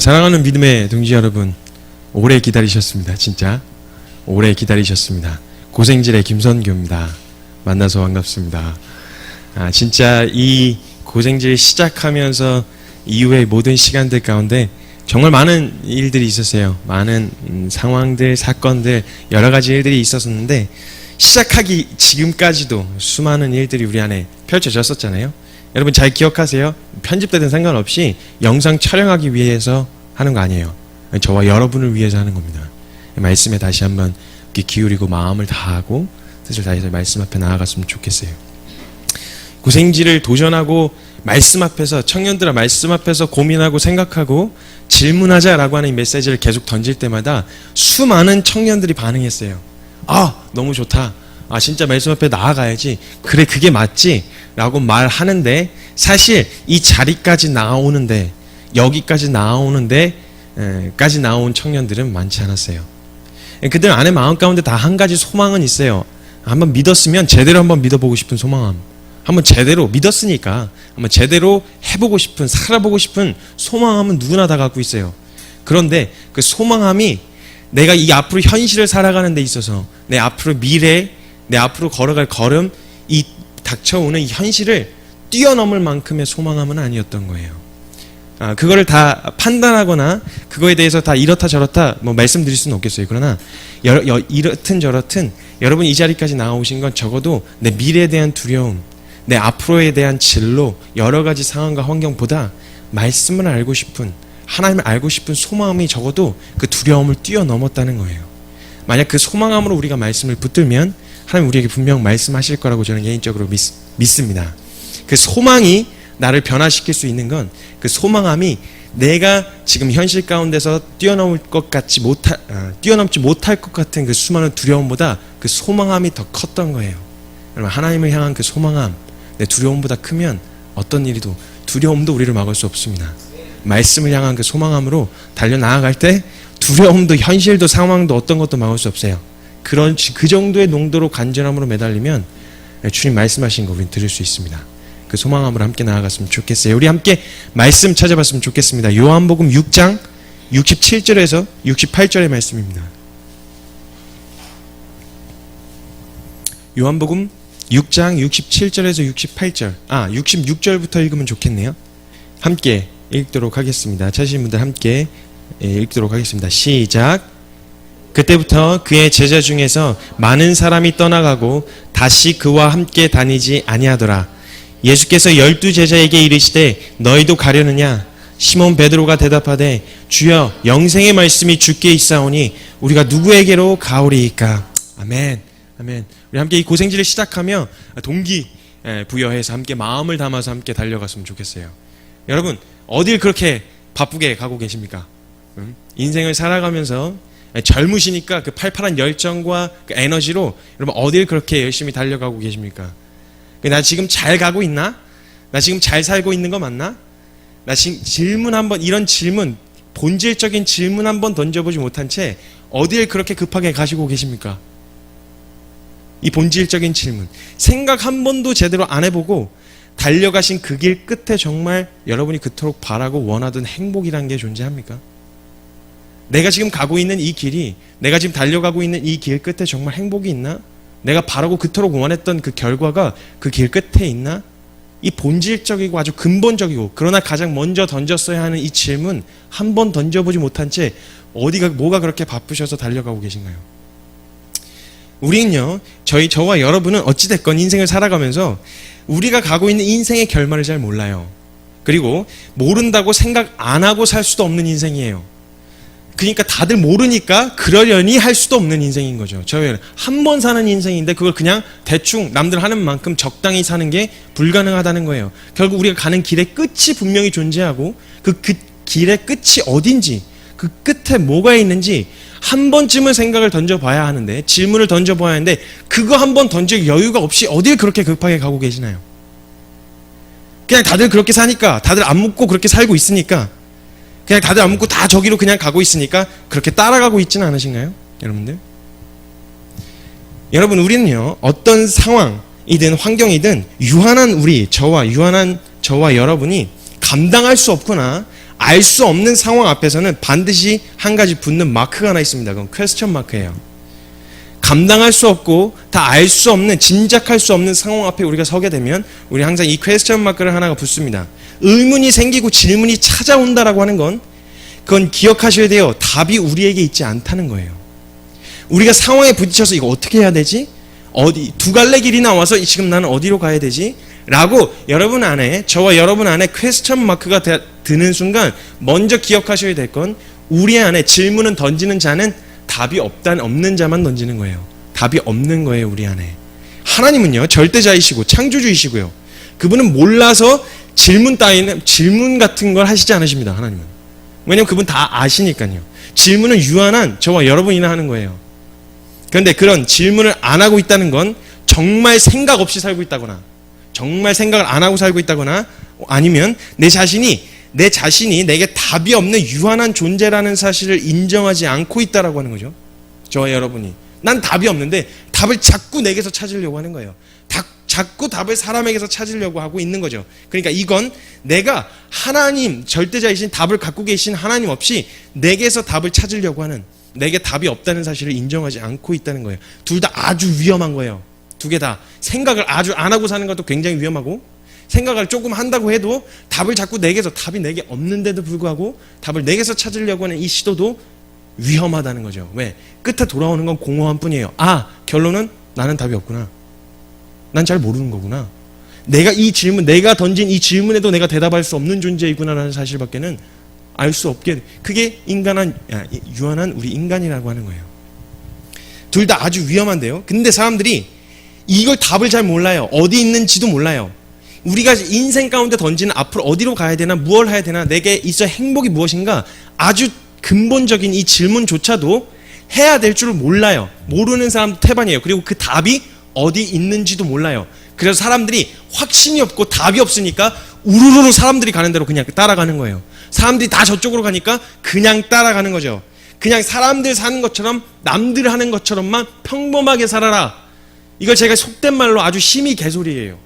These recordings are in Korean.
사랑하는 믿음의 동지 여러분, 오래 기다리셨습니다. 진짜 오래 기다리셨습니다. 고생질의 김선교입니다. 만나서 반갑습니다. 진짜 이 고생질 시작하면서 이후의 모든 시간들 가운데 정말 많은 일들이 있었어요. 많은 상황들, 사건들, 여러 가지 일들이 있었는데 시작하기 지금까지도 수많은 일들이 우리 안에 펼쳐졌었잖아요. 여러분 잘 기억하세요. 편집되든 상관없이 영상 촬영하기 위해서 하는 거 아니에요. 저와 여러분을 위해서 하는 겁니다. 말씀에 다시 한번 귀 기울이고 마음을 다하고 뜻을 다해서 말씀 앞에 나아갔으면 좋겠어요. 고생지를 도전하고 말씀 앞에서, 청년들아 말씀 앞에서 고민하고 생각하고 질문하자라고 하는 이 메시지를 계속 던질 때마다 수많은 청년들이 반응했어요. 너무 좋다. 진짜 말씀 앞에 나아가야지. 그래, 그게 맞지? 라고 말하는데 사실 이 자리까지 나오는데, 여기까지 나오는데 까지 나온 청년들은 많지 않았어요. 그들 안에 마음 가운데 다 한 가지 소망은 있어요. 한번 믿었으면 제대로 한번 믿어보고 싶은 소망함. 한번 제대로 믿었으니까 한번 제대로 해보고 싶은, 살아보고 싶은 소망함은 누구나 다 갖고 있어요. 그런데 그 소망함이 내가 이 앞으로 현실을 살아가는 데 있어서 내 앞으로 미래, 내 앞으로 걸어갈 걸음, 이 닥쳐오는 이 현실을 뛰어넘을 만큼의 소망함은 아니었던 거예요. 그거를 다 판단하거나 그거에 대해서 다 이렇다 저렇다 말씀드릴 수는 없겠어요. 그러나 이렇든 저렇든 여러분 이 자리까지 나오신 건 적어도 내 미래에 대한 두려움, 내 앞으로에 대한 진로, 여러 가지 상황과 환경보다 말씀을 알고 싶은, 하나님을 알고 싶은 소망이 적어도 그 두려움을 뛰어넘었다는 거예요. 만약 그 소망함으로 우리가 말씀을 붙들면 하나님 우리에게 분명 말씀하실 거라고 저는 개인적으로 믿습니다. 그 소망이 나를 변화시킬 수 있는 건 그 소망함이 내가 지금 현실 가운데서 뛰어넘지 못할 것 같은 그 수많은 두려움보다 그 소망함이 더 컸던 거예요. 여러분, 하나님을 향한 그 소망함, 내 두려움보다 크면 어떤 일이도, 두려움도 우리를 막을 수 없습니다. 말씀을 향한 그 소망함으로 달려나아갈 때 두려움도, 현실도, 상황도 어떤 것도 막을 수 없어요. 그 정도의 농도로 간절함으로 매달리면 주님 말씀하신 거 우리는 들을 수 있습니다. 그 소망함으로 함께 나아갔으면 좋겠어요. 우리 함께 말씀 찾아봤으면 좋겠습니다. 요한복음 6장 67절에서 68절의 말씀입니다. 요한복음 6장 67절에서 68절, 66절부터 읽으면 좋겠네요. 함께 읽도록 하겠습니다. 찾으신 분들 함께 읽도록 하겠습니다. 시작. 그때부터 그의 제자 중에서 많은 사람이 떠나가고 다시 그와 함께 다니지 아니하더라. 예수께서 12제자에게 이르시되 너희도 가려느냐? 시몬 베드로가 대답하되 주여, 영생의 말씀이 주께 있사오니 우리가 누구에게로 가오리이까? 아멘. 아멘. 우리 함께 이 고생지를 시작하며 동기 부여해서 함께 마음을 담아서 함께 달려갔으면 좋겠어요. 여러분, 어딜 그렇게 바쁘게 가고 계십니까? 인생을 살아가면서 젊으시니까 그 팔팔한 열정과 그 에너지로 여러분 어딜 그렇게 열심히 달려가고 계십니까? 나 지금 잘 가고 있나? 나 지금 잘 살고 있는 거 맞나? 나 지금 질문 한번, 이런 질문, 본질적인 질문 한번 던져보지 못한 채 어딜 그렇게 급하게 가시고 계십니까? 이 본질적인 질문, 생각 한 번도 제대로 안 해보고 달려가신 그 길 끝에 정말 여러분이 그토록 바라고 원하던 행복이라는 게 존재합니까? 내가 지금 가고 있는 이 길이, 내가 지금 달려가고 있는 이 길 끝에 정말 행복이 있나? 내가 바라고 그토록 원했던 그 결과가 그 길 끝에 있나? 이 본질적이고 아주 근본적이고 그러나 가장 먼저 던졌어야 하는 이 질문 한 번 던져보지 못한 채 뭐가 그렇게 바쁘셔서 달려가고 계신가요? 우리는요, 저와 여러분은 어찌됐건 인생을 살아가면서 우리가 가고 있는 인생의 결말을 잘 몰라요. 그리고 모른다고 생각 안 하고 살 수도 없는 인생이에요. 그러니까 다들 모르니까 그러려니 할 수도 없는 인생인 거죠. 저희는 한 번 사는 인생인데 그걸 그냥 대충 남들 하는 만큼 적당히 사는 게 불가능하다는 거예요. 결국 우리가 가는 길의 끝이 분명히 존재하고 그 길의 끝이 어딘지, 그 끝에 뭐가 있는지 한 번쯤은 생각을 던져봐야 하는데, 질문을 던져봐야 하는데 그거 한 번 던질 여유가 없이 어딜 그렇게 급하게 가고 계시나요? 그냥 다들 그렇게 사니까, 다들 안 묻고 그렇게 살고 있으니까, 그냥 다들 안 묻고 다 저기로 그냥 가고 있으니까 그렇게 따라가고 있지는 않으신가요? 여러분들? 여러분, 우리는요, 어떤 상황이든 환경이든 유한한 저와 여러분이 감당할 수 없거나 알 수 없는 상황 앞에서는 반드시 한 가지 붙는 마크가 하나 있습니다. 그건 퀘스천 마크예요. 감당할 수 없고 다 알 수 없는, 짐작할 수 없는 상황 앞에 우리가 서게 되면 우리 항상 이 퀘스천 마크를 하나가 붙습니다. 의문이 생기고 질문이 찾아온다라고 하는 건, 그건 기억하셔야 돼요. 답이 우리에게 있지 않다는 거예요. 우리가 상황에 부딪혀서 이거 어떻게 해야 되지? 두 갈래 길이 나와서 지금 나는 어디로 가야 되지? 라고 여러분 안에, 저와 여러분 안에 퀘스천 마크가 드는 순간 먼저 기억하셔야 될 건, 우리 안에 질문은 던지는 자는 답이 없는 자만 던지는 거예요. 답이 없는 거예요, 우리 안에. 하나님은요, 절대자이시고 창조주이시고요. 그분은 몰라서 질문 같은 걸 하시지 않으십니다, 하나님은. 왜냐면 그분 다 아시니까요. 질문은 유한한 저와 여러분이나 하는 거예요. 그런데 그런 질문을 안 하고 있다는 건 정말 생각 없이 살고 있다거나, 정말 생각을 안 하고 살고 있다거나, 아니면 내 자신이 내게 답이 없는 유한한 존재라는 사실을 인정하지 않고 있다라고 하는 거죠. 저와 여러분이. 난 답이 없는데 답을 자꾸 내게서 찾으려고 하는 거예요. 자꾸 답을 사람에게서 찾으려고 하고 있는 거죠. 그러니까 이건 내가 하나님, 절대자이신 답을 갖고 계신 하나님 없이 내게서 답을 찾으려고 하는, 내게 답이 없다는 사실을 인정하지 않고 있다는 거예요. 둘 다 아주 위험한 거예요. 두 개 다. 생각을 아주 안 하고 사는 것도 굉장히 위험하고, 생각을 조금 한다고 해도 답을 자꾸 내게서, 답이 내게 없는데도 불구하고 답을 내게서 찾으려고 하는 이 시도도 위험하다는 거죠. 왜? 끝에 돌아오는 건 공허한 뿐이에요. 결론은 나는 답이 없구나. 난 잘 모르는 거구나. 내가 던진 이 질문에도 내가 대답할 수 없는 존재이구나라는 사실밖에는 알 수 없게, 그게 유한한 우리 인간이라고 하는 거예요. 둘 다 아주 위험한데요. 근데 사람들이 이걸 답을 잘 몰라요. 어디 있는지도 몰라요. 우리가 인생 가운데 던지는 앞으로 어디로 가야 되나, 무엇을 해야 되나, 내게 있어 행복이 무엇인가, 아주 근본적인 이 질문조차도 해야 될 줄을 몰라요. 모르는 사람도 태반이에요. 그리고 그 답이 어디 있는지도 몰라요. 그래서 사람들이 확신이 없고 답이 없으니까 우르르 사람들이 가는 대로 그냥 따라가는 거예요. 사람들이 다 저쪽으로 가니까 그냥 따라가는 거죠. 그냥 사람들 사는 것처럼, 남들 하는 것처럼만 평범하게 살아라. 이걸 제가 속된 말로 아주 심히 개소리예요.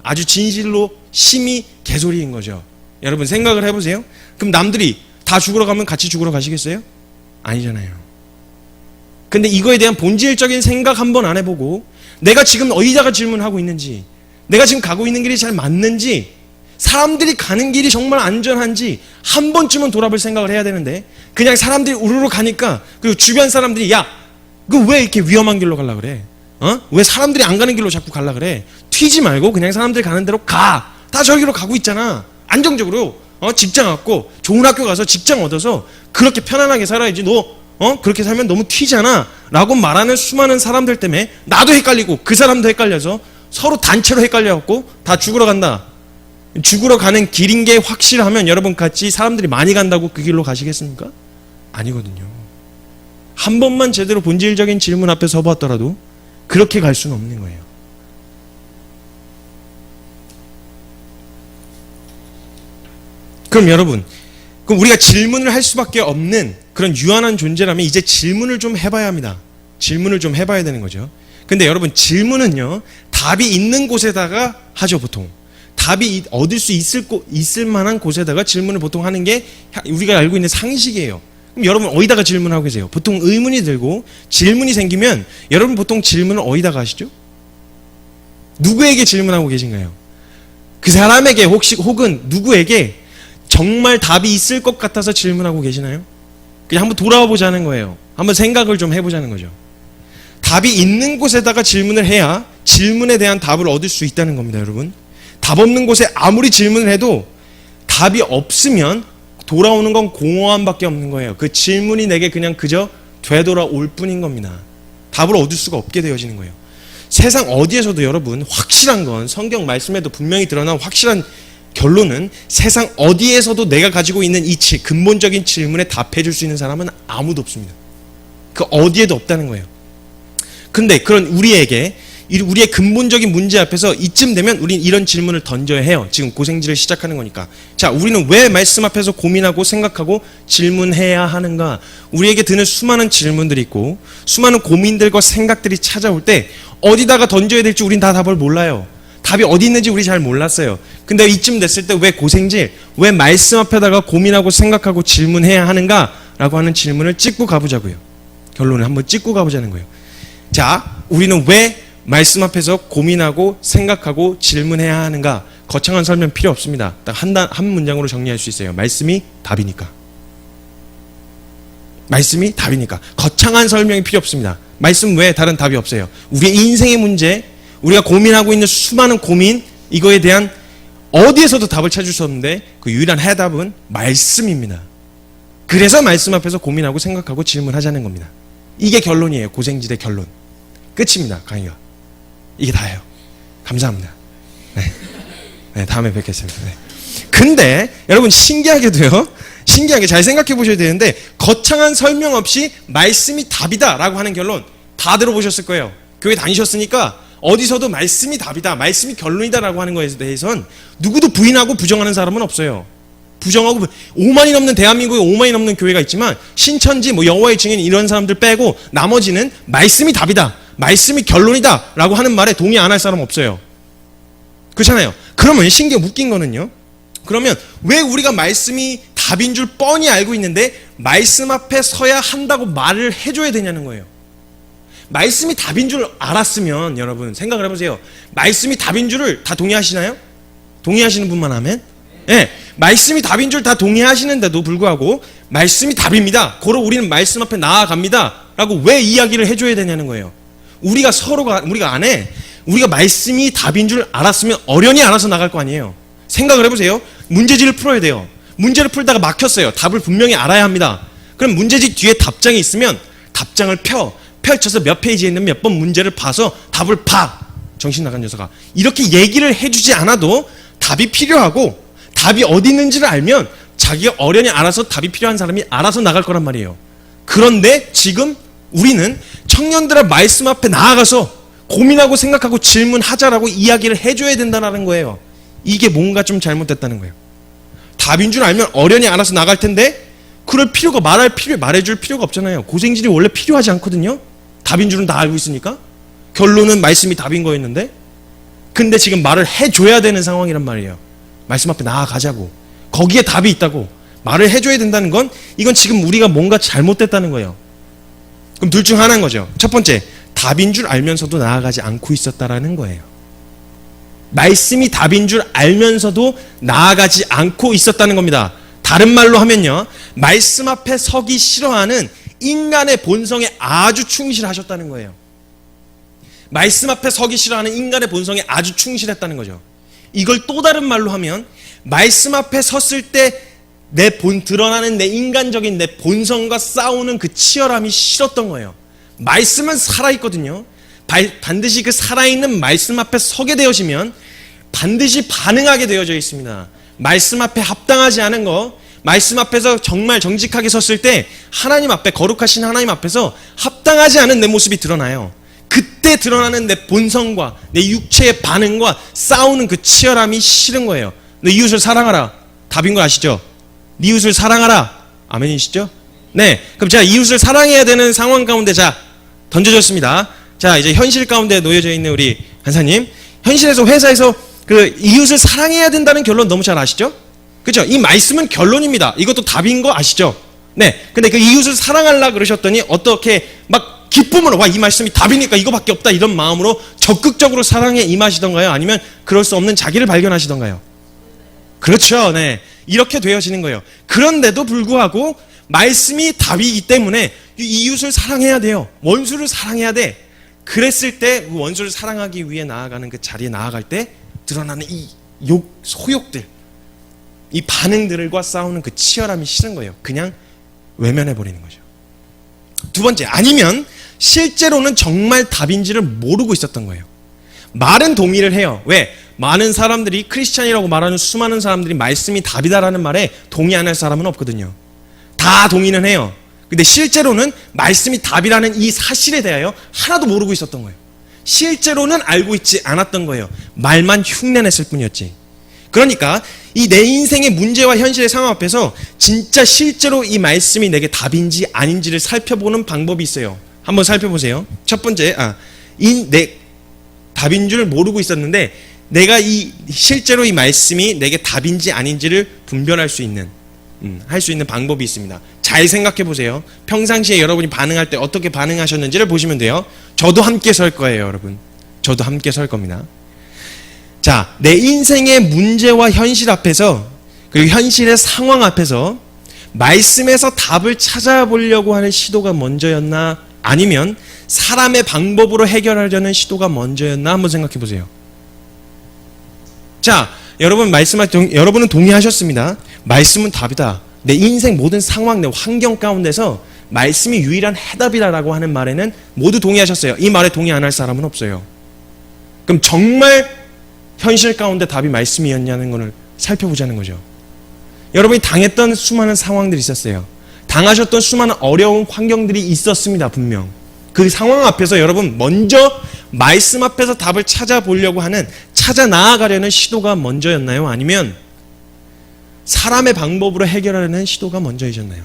아주 진실로 심히 개소리인 거죠. 여러분 생각을 해보세요. 그럼 남들이 다 죽으러 가면 같이 죽으러 가시겠어요? 아니잖아요. 근데 이거에 대한 본질적인 생각 한번 안 해보고, 내가 지금 어디다가 질문하고 있는지, 내가 지금 가고 있는 길이 잘 맞는지, 사람들이 가는 길이 정말 안전한지 한 번쯤은 돌아볼 생각을 해야 되는데, 그냥 사람들이 우르르 가니까, 그리고 주변 사람들이 그 왜 이렇게 위험한 길로 가려고 그래? 왜 사람들이 안 가는 길로 자꾸 가려고 그래? 튀지 말고 그냥 사람들이 가는 대로 가. 다 저기로 가고 있잖아. 안정적으로 직장 갖고 좋은 학교 가서 직장 얻어서 그렇게 편안하게 살아야지. 너 그렇게 살면 너무 튀잖아 라고 말하는 수많은 사람들 때문에 나도 헷갈리고 그 사람도 헷갈려서 서로 단체로 헷갈려갖고 다 죽으러 간다. 죽으러 가는 길인 게 확실하면 여러분 같이 사람들이 많이 간다고 그 길로 가시겠습니까? 아니거든요. 한 번만 제대로 본질적인 질문 앞에 서봤더라도 그렇게 갈 수는 없는 거예요. 그럼 여러분, 그럼 우리가 질문을 할 수밖에 없는 그런 유한한 존재라면 이제 질문을 좀 해봐야 합니다. 질문을 좀 해봐야 되는 거죠. 근데 여러분, 질문은요, 답이 있는 곳에다가 하죠, 보통. 답이 얻을 수 있을 만한 곳에다가 질문을 보통 하는 게 우리가 알고 있는 상식이에요. 그럼 여러분 어디다가 질문하고 계세요? 보통 의문이 들고 질문이 생기면 여러분 보통 질문을 어디다가 하시죠? 누구에게 질문하고 계신가요? 그 사람에게 혹은 누구에게 정말 답이 있을 것 같아서 질문하고 계시나요? 그냥 한번 돌아와 보자는 거예요. 한번 생각을 좀 해보자는 거죠. 답이 있는 곳에다가 질문을 해야 질문에 대한 답을 얻을 수 있다는 겁니다, 여러분. 답 없는 곳에 아무리 질문을 해도 답이 없으면 돌아오는 건 공허함밖에 없는 거예요. 그 질문이 내게 그냥 그저 되돌아올 뿐인 겁니다. 답을 얻을 수가 없게 되어지는 거예요. 세상 어디에서도 여러분 확실한 건, 성경 말씀에도 분명히 드러난 확실한 결론은, 세상 어디에서도 내가 가지고 있는 이 근본적인 질문에 답해 줄 수 있는 사람은 아무도 없습니다. 그 어디에도 없다는 거예요. 근데 그런 우리의 근본적인 문제 앞에서 이쯤 되면 우리는 이런 질문을 던져야 해요. 지금 고생지를 시작하는 거니까. 자, 우리는 왜 말씀 앞에서 고민하고 생각하고 질문해야 하는가? 우리에게 드는 수많은 질문들이 있고 수많은 고민들과 생각들이 찾아올 때 어디다가 던져야 될지 우린 다 답을 몰라요. 답이 어디 있는지 우리 잘 몰랐어요. 근데 이쯤 됐을 때 왜 고생질, 왜 말씀 앞에다가 고민하고 생각하고 질문해야 하는가라고 하는 질문을 찍고 가보자고요. 결론을 한번 찍고 가보자는 거예요. 자, 우리는 왜 말씀 앞에서 고민하고 생각하고 질문해야 하는가? 거창한 설명 필요 없습니다. 딱 한 문장으로 정리할 수 있어요. 말씀이 답이니까. 말씀이 답이니까. 거창한 설명이 필요 없습니다. 말씀 외에 다른 답이 없어요. 우리의 인생의 문제, 우리가 고민하고 있는 수많은 고민, 이거에 대한 어디에서도 답을 찾을 수 없는데 그 유일한 해답은 말씀입니다. 그래서 말씀 앞에서 고민하고 생각하고 질문하자는 겁니다. 이게 결론이에요. 고생질의 결론. 끝입니다. 강의가. 이게 다예요. 감사합니다. 네, 다음에 뵙겠습니다. 네. 근데 여러분 신기하게도요. 신기하게 잘 생각해 보셔야 되는데 거창한 설명 없이 말씀이 답이다 라고 하는 결론 다 들어보셨을 거예요. 교회 다니셨으니까 어디서도 말씀이 답이다, 말씀이 결론이다 라고 하는 것에 대해서는 누구도 부인하고 부정하는 사람은 없어요. 부정하고 5만이 넘는 대한민국에 5만이 넘는 교회가 있지만 신천지, 여호와의 증인 이런 사람들 빼고 나머지는 말씀이 답이다, 말씀이 결론이다 라고 하는 말에 동의 안 할 사람 없어요. 그렇잖아요. 그러면 신기해 웃긴 거는요. 그러면 왜 우리가 말씀이 답인 줄 뻔히 알고 있는데 말씀 앞에 서야 한다고 말을 해줘야 되냐는 거예요. 말씀이 답인 줄 알았으면 여러분 생각을 해보세요. 말씀이 답인 줄을 다 동의하시나요? 동의하시는 분만 하면? 네, 말씀이 답인 줄 다 동의하시는데도 불구하고 말씀이 답입니다. 고로 우리는 말씀 앞에 나아갑니다. 라고 왜 이야기를 해줘야 되냐는 거예요. 우리가 안에 우리가 말씀이 답인 줄 알았으면 어련히 알아서 나갈 거 아니에요. 생각을 해보세요. 문제지를 풀어야 돼요. 문제를 풀다가 막혔어요. 답을 분명히 알아야 합니다. 그럼 문제지 뒤에 답장이 있으면 답장을 펼쳐서 몇 페이지에 있는 몇 번 문제를 봐서 답을 정신 나간 녀석아. 이렇게 얘기를 해주지 않아도 답이 필요하고 답이 어디 있는지를 알면 자기가 어련히 알아서 답이 필요한 사람이 알아서 나갈 거란 말이에요. 그런데 지금 우리는 청년들의 말씀 앞에 나아가서 고민하고 생각하고 질문하자라고 이야기를 해줘야 된다는 거예요. 이게 뭔가 좀 잘못됐다는 거예요. 답인 줄 알면 어련히 알아서 나갈 텐데 그럴 필요가 말해줄 필요가 없잖아요. 고생질이 원래 필요하지 않거든요. 답인 줄은 다 알고 있으니까. 결론은 말씀이 답인 거였는데 근데 지금 말을 해줘야 되는 상황이란 말이에요. 말씀 앞에 나아가자고. 거기에 답이 있다고 말을 해줘야 된다는 건 이건 지금 우리가 뭔가 잘못됐다는 거예요. 그럼 둘 중 하나인 거죠. 첫 번째, 답인 줄 알면서도 나아가지 않고 있었다라는 거예요. 말씀이 답인 줄 알면서도 나아가지 않고 있었다는 겁니다. 다른 말로 하면요, 말씀 앞에 서기 싫어하는 인간의 본성에 아주 충실하셨다는 거예요. 말씀 앞에 서기 싫어하는 인간의 본성에 아주 충실했다는 거죠. 이걸 또 다른 말로 하면 말씀 앞에 섰을 때 드러나는 내 인간적인 내 본성과 싸우는 그 치열함이 싫었던 거예요. 말씀은 살아있거든요. 반드시 그 살아있는 말씀 앞에 서게 되어지면 반드시 반응하게 되어져 있습니다. 말씀 앞에 합당하지 않은 거, 말씀 앞에서 정말 정직하게 섰을 때 하나님 앞에, 거룩하신 하나님 앞에서 합당하지 않은 내 모습이 드러나요. 그때 드러나는 내 본성과 내 육체의 반응과 싸우는 그 치열함이 싫은 거예요. 너 이웃을 사랑하라. 답인 거 아시죠? 네 이웃을 사랑하라. 아멘이시죠? 네. 그럼 제가 이웃을 사랑해야 되는 상황 가운데 던져졌습니다. 자, 이제 현실 가운데 놓여져 있는 우리 간사님. 현실에서 회사에서 그 이웃을 사랑해야 된다는 결론 너무 잘 아시죠? 그렇죠? 이 말씀은 결론입니다. 이것도 답인 거 아시죠? 네. 근데 그 이웃을 사랑하려 그러셨더니 어떻게 막 기쁨으로 이 말씀이 답이니까 이거밖에 없다 이런 마음으로 적극적으로 사랑에 임하시던가요? 아니면 그럴 수 없는 자기를 발견하시던가요? 그렇죠. 네. 이렇게 되어지는 거예요. 그런데도 불구하고 말씀이 답이기 때문에 이웃을 사랑해야 돼요. 원수를 사랑해야 돼. 그랬을 때 그 원수를 사랑하기 위해 나아가는 그 자리에 나아갈 때 드러나는 이 소욕들, 이 반응들과 싸우는 그 치열함이 싫은 거예요. 그냥 외면해버리는 거죠. 두 번째, 아니면 실제로는 정말 답인지를 모르고 있었던 거예요. 말은 동의를 해요. 왜? 많은 사람들이, 크리스찬이라고 말하는 수많은 사람들이 말씀이 답이다라는 말에 동의 안 할 사람은 없거든요. 다 동의는 해요. 근데 실제로는 말씀이 답이라는 이 사실에 대하여 하나도 모르고 있었던 거예요. 실제로는 알고 있지 않았던 거예요. 말만 흉내냈을 뿐이었지. 그러니까 이 내 인생의 문제와 현실의 상황 앞에서 진짜 실제로 이 말씀이 내게 답인지 아닌지를 살펴보는 방법이 있어요. 한번 살펴보세요. 첫 번째, 내 답인 줄 모르고 있었는데 내가 실제로 이 말씀이 내게 답인지 아닌지를 분별할 수 있는, 할 수 있는 방법이 있습니다. 잘 생각해 보세요. 평상시에 여러분이 반응할 때 어떻게 반응하셨는지를 보시면 돼요. 저도 함께 설 거예요, 여러분. 저도 함께 설 겁니다. 자, 내 인생의 문제와 현실 앞에서, 그리고 현실의 상황 앞에서 말씀에서 답을 찾아보려고 하는 시도가 먼저였나, 아니면 사람의 방법으로 해결하려는 시도가 먼저였나 한번 생각해 보세요. 자, 여러분은 동의하셨습니다. 말씀은 답이다. 내 인생 모든 상황, 내 환경 가운데서 말씀이 유일한 해답이다라고 하는 말에는 모두 동의하셨어요. 이 말에 동의 안 할 사람은 없어요. 그럼 정말 현실 가운데 답이 말씀이었냐는 것을 살펴보자는 거죠. 여러분이 당했던 수많은 상황들이 있었어요. 당하셨던 수많은 어려운 환경들이 있었습니다. 분명. 그 상황 앞에서 여러분 먼저 말씀 앞에서 답을 찾아보려고 하는, 찾아 나아가려는 시도가 먼저였나요? 아니면 사람의 방법으로 해결하려는 시도가 먼저이셨나요?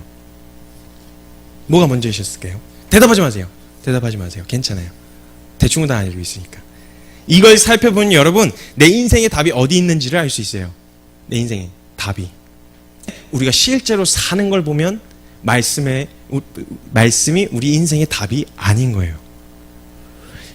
뭐가 먼저이셨을까요? 대답하지 마세요. 대답하지 마세요. 괜찮아요. 대충은 다 알고 있으니까. 이걸 살펴보면 여러분, 내 인생의 답이 어디 있는지를 알 수 있어요. 내 인생의 답이. 우리가 실제로 사는 걸 보면 말씀이 우리 인생의 답이 아닌 거예요.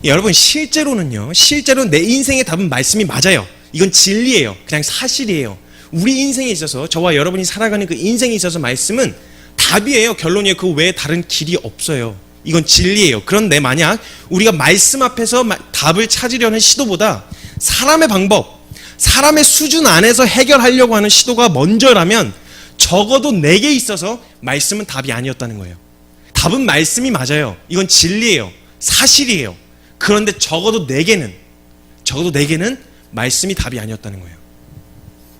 여러분, 실제로는요, 실제로 내 인생의 답은 말씀이 맞아요. 이건 진리예요. 그냥 사실이에요. 우리 인생에 있어서, 저와 여러분이 살아가는 그 인생에 있어서 말씀은 답이에요. 결론이에요. 그 외에 다른 길이 없어요. 이건 진리예요. 그런데 만약 우리가 말씀 앞에서 답을 찾으려는 시도보다 사람의 방법, 사람의 수준 안에서 해결하려고 하는 시도가 먼저라면 적어도 내게 있어서 말씀은 답이 아니었다는 거예요. 답은 말씀이 맞아요. 이건 진리예요. 사실이에요. 그런데 적어도 내게는 말씀이 답이 아니었다는 거예요.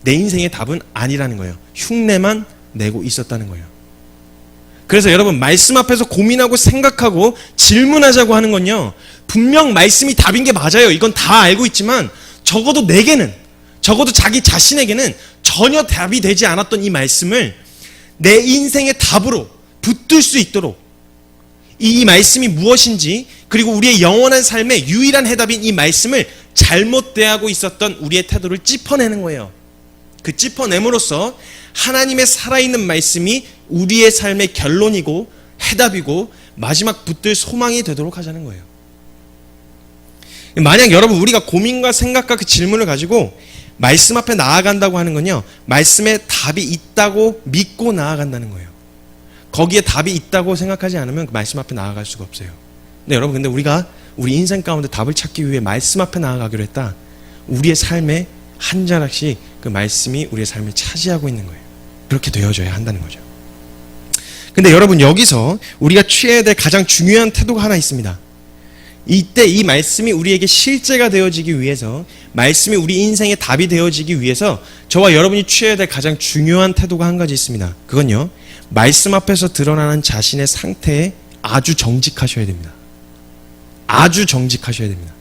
내 인생의 답은 아니라는 거예요. 흉내만 내고 있었다는 거예요. 그래서 여러분, 말씀 앞에서 고민하고 생각하고 질문하자고 하는 건요, 분명 말씀이 답인 게 맞아요. 이건 다 알고 있지만 적어도 내게는, 적어도 자기 자신에게는 전혀 답이 되지 않았던 이 말씀을 내 인생의 답으로 붙들 수 있도록, 이 말씀이 무엇인지, 그리고 우리의 영원한 삶의 유일한 해답인 이 말씀을 잘못 대하고 있었던 우리의 태도를 짚어내는 거예요. 그 짚어냄으로써 하나님의 살아있는 말씀이 우리의 삶의 결론이고 해답이고 마지막 붙들 소망이 되도록 하자는 거예요. 만약 여러분, 우리가 고민과 생각과 그 질문을 가지고 말씀 앞에 나아간다고 하는 건요, 말씀에 답이 있다고 믿고 나아간다는 거예요. 거기에 답이 있다고 생각하지 않으면 그 말씀 앞에 나아갈 수가 없어요. 근데 여러분, 근데 우리가 우리 인생 가운데 답을 찾기 위해 말씀 앞에 나아가기로 했다. 우리의 삶에 한 자락씩 그 말씀이 우리의 삶을 차지하고 있는 거예요. 그렇게 되어져야 한다는 거죠. 근데 여러분, 여기서 우리가 취해야 될 가장 중요한 태도가 하나 있습니다. 이때 이 말씀이 우리에게 실제가 되어지기 위해서, 말씀이 우리 인생의 답이 되어지기 위해서 저와 여러분이 취해야 될 가장 중요한 태도가 한 가지 있습니다. 그건요, 말씀 앞에서 드러나는 자신의 상태에 아주 정직하셔야 됩니다. 아주 정직하셔야 됩니다.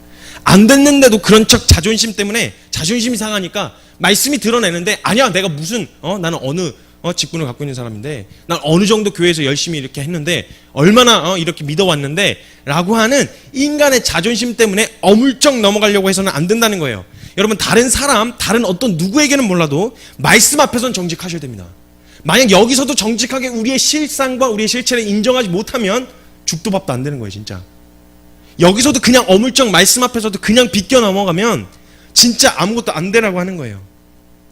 안 됐는데도 그런 척 자존심 때문에, 자존심이 상하니까 말씀이 드러내는데, 아니야, 내가 무슨 나는 어느 직분을 갖고 있는 사람인데, 난 어느 정도 교회에서 열심히 이렇게 했는데, 얼마나 이렇게 믿어왔는데 라고 하는 인간의 자존심 때문에 어물쩍 넘어가려고 해서는 안 된다는 거예요. 여러분, 다른 사람, 다른 어떤 누구에게는 몰라도 말씀 앞에서는 정직하셔야 됩니다. 만약 여기서도 정직하게 우리의 실상과 우리의 실체를 인정하지 못하면 죽도 밥도 안 되는 거예요, 진짜. 여기서도 그냥 어물쩍 말씀 앞에서도 그냥 비껴 넘어가면 진짜 아무것도 안 되라고 하는 거예요.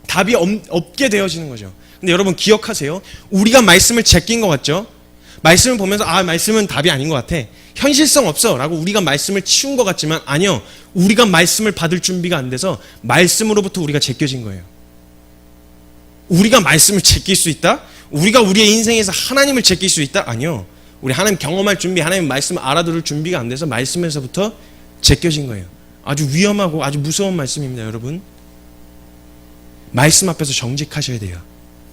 답이 없게 되어지는 거죠. 근데 여러분, 기억하세요. 우리가 말씀을 제낀 것 같죠? 말씀을 보면서 말씀은 답이 아닌 것 같아, 현실성 없어 라고 우리가 말씀을 치운 것 같지만, 아니요, 우리가 말씀을 받을 준비가 안 돼서 말씀으로부터 우리가 제껴진 거예요. 우리가 말씀을 제낄 수 있다? 우리가 우리의 인생에서 하나님을 제낄 수 있다? 아니요. 우리 하나님 경험할 준비, 하나님 말씀을 알아들을 준비가 안 돼서 말씀에서부터 제껴진 거예요. 아주 위험하고 아주 무서운 말씀입니다, 여러분. 말씀 앞에서 정직하셔야 돼요.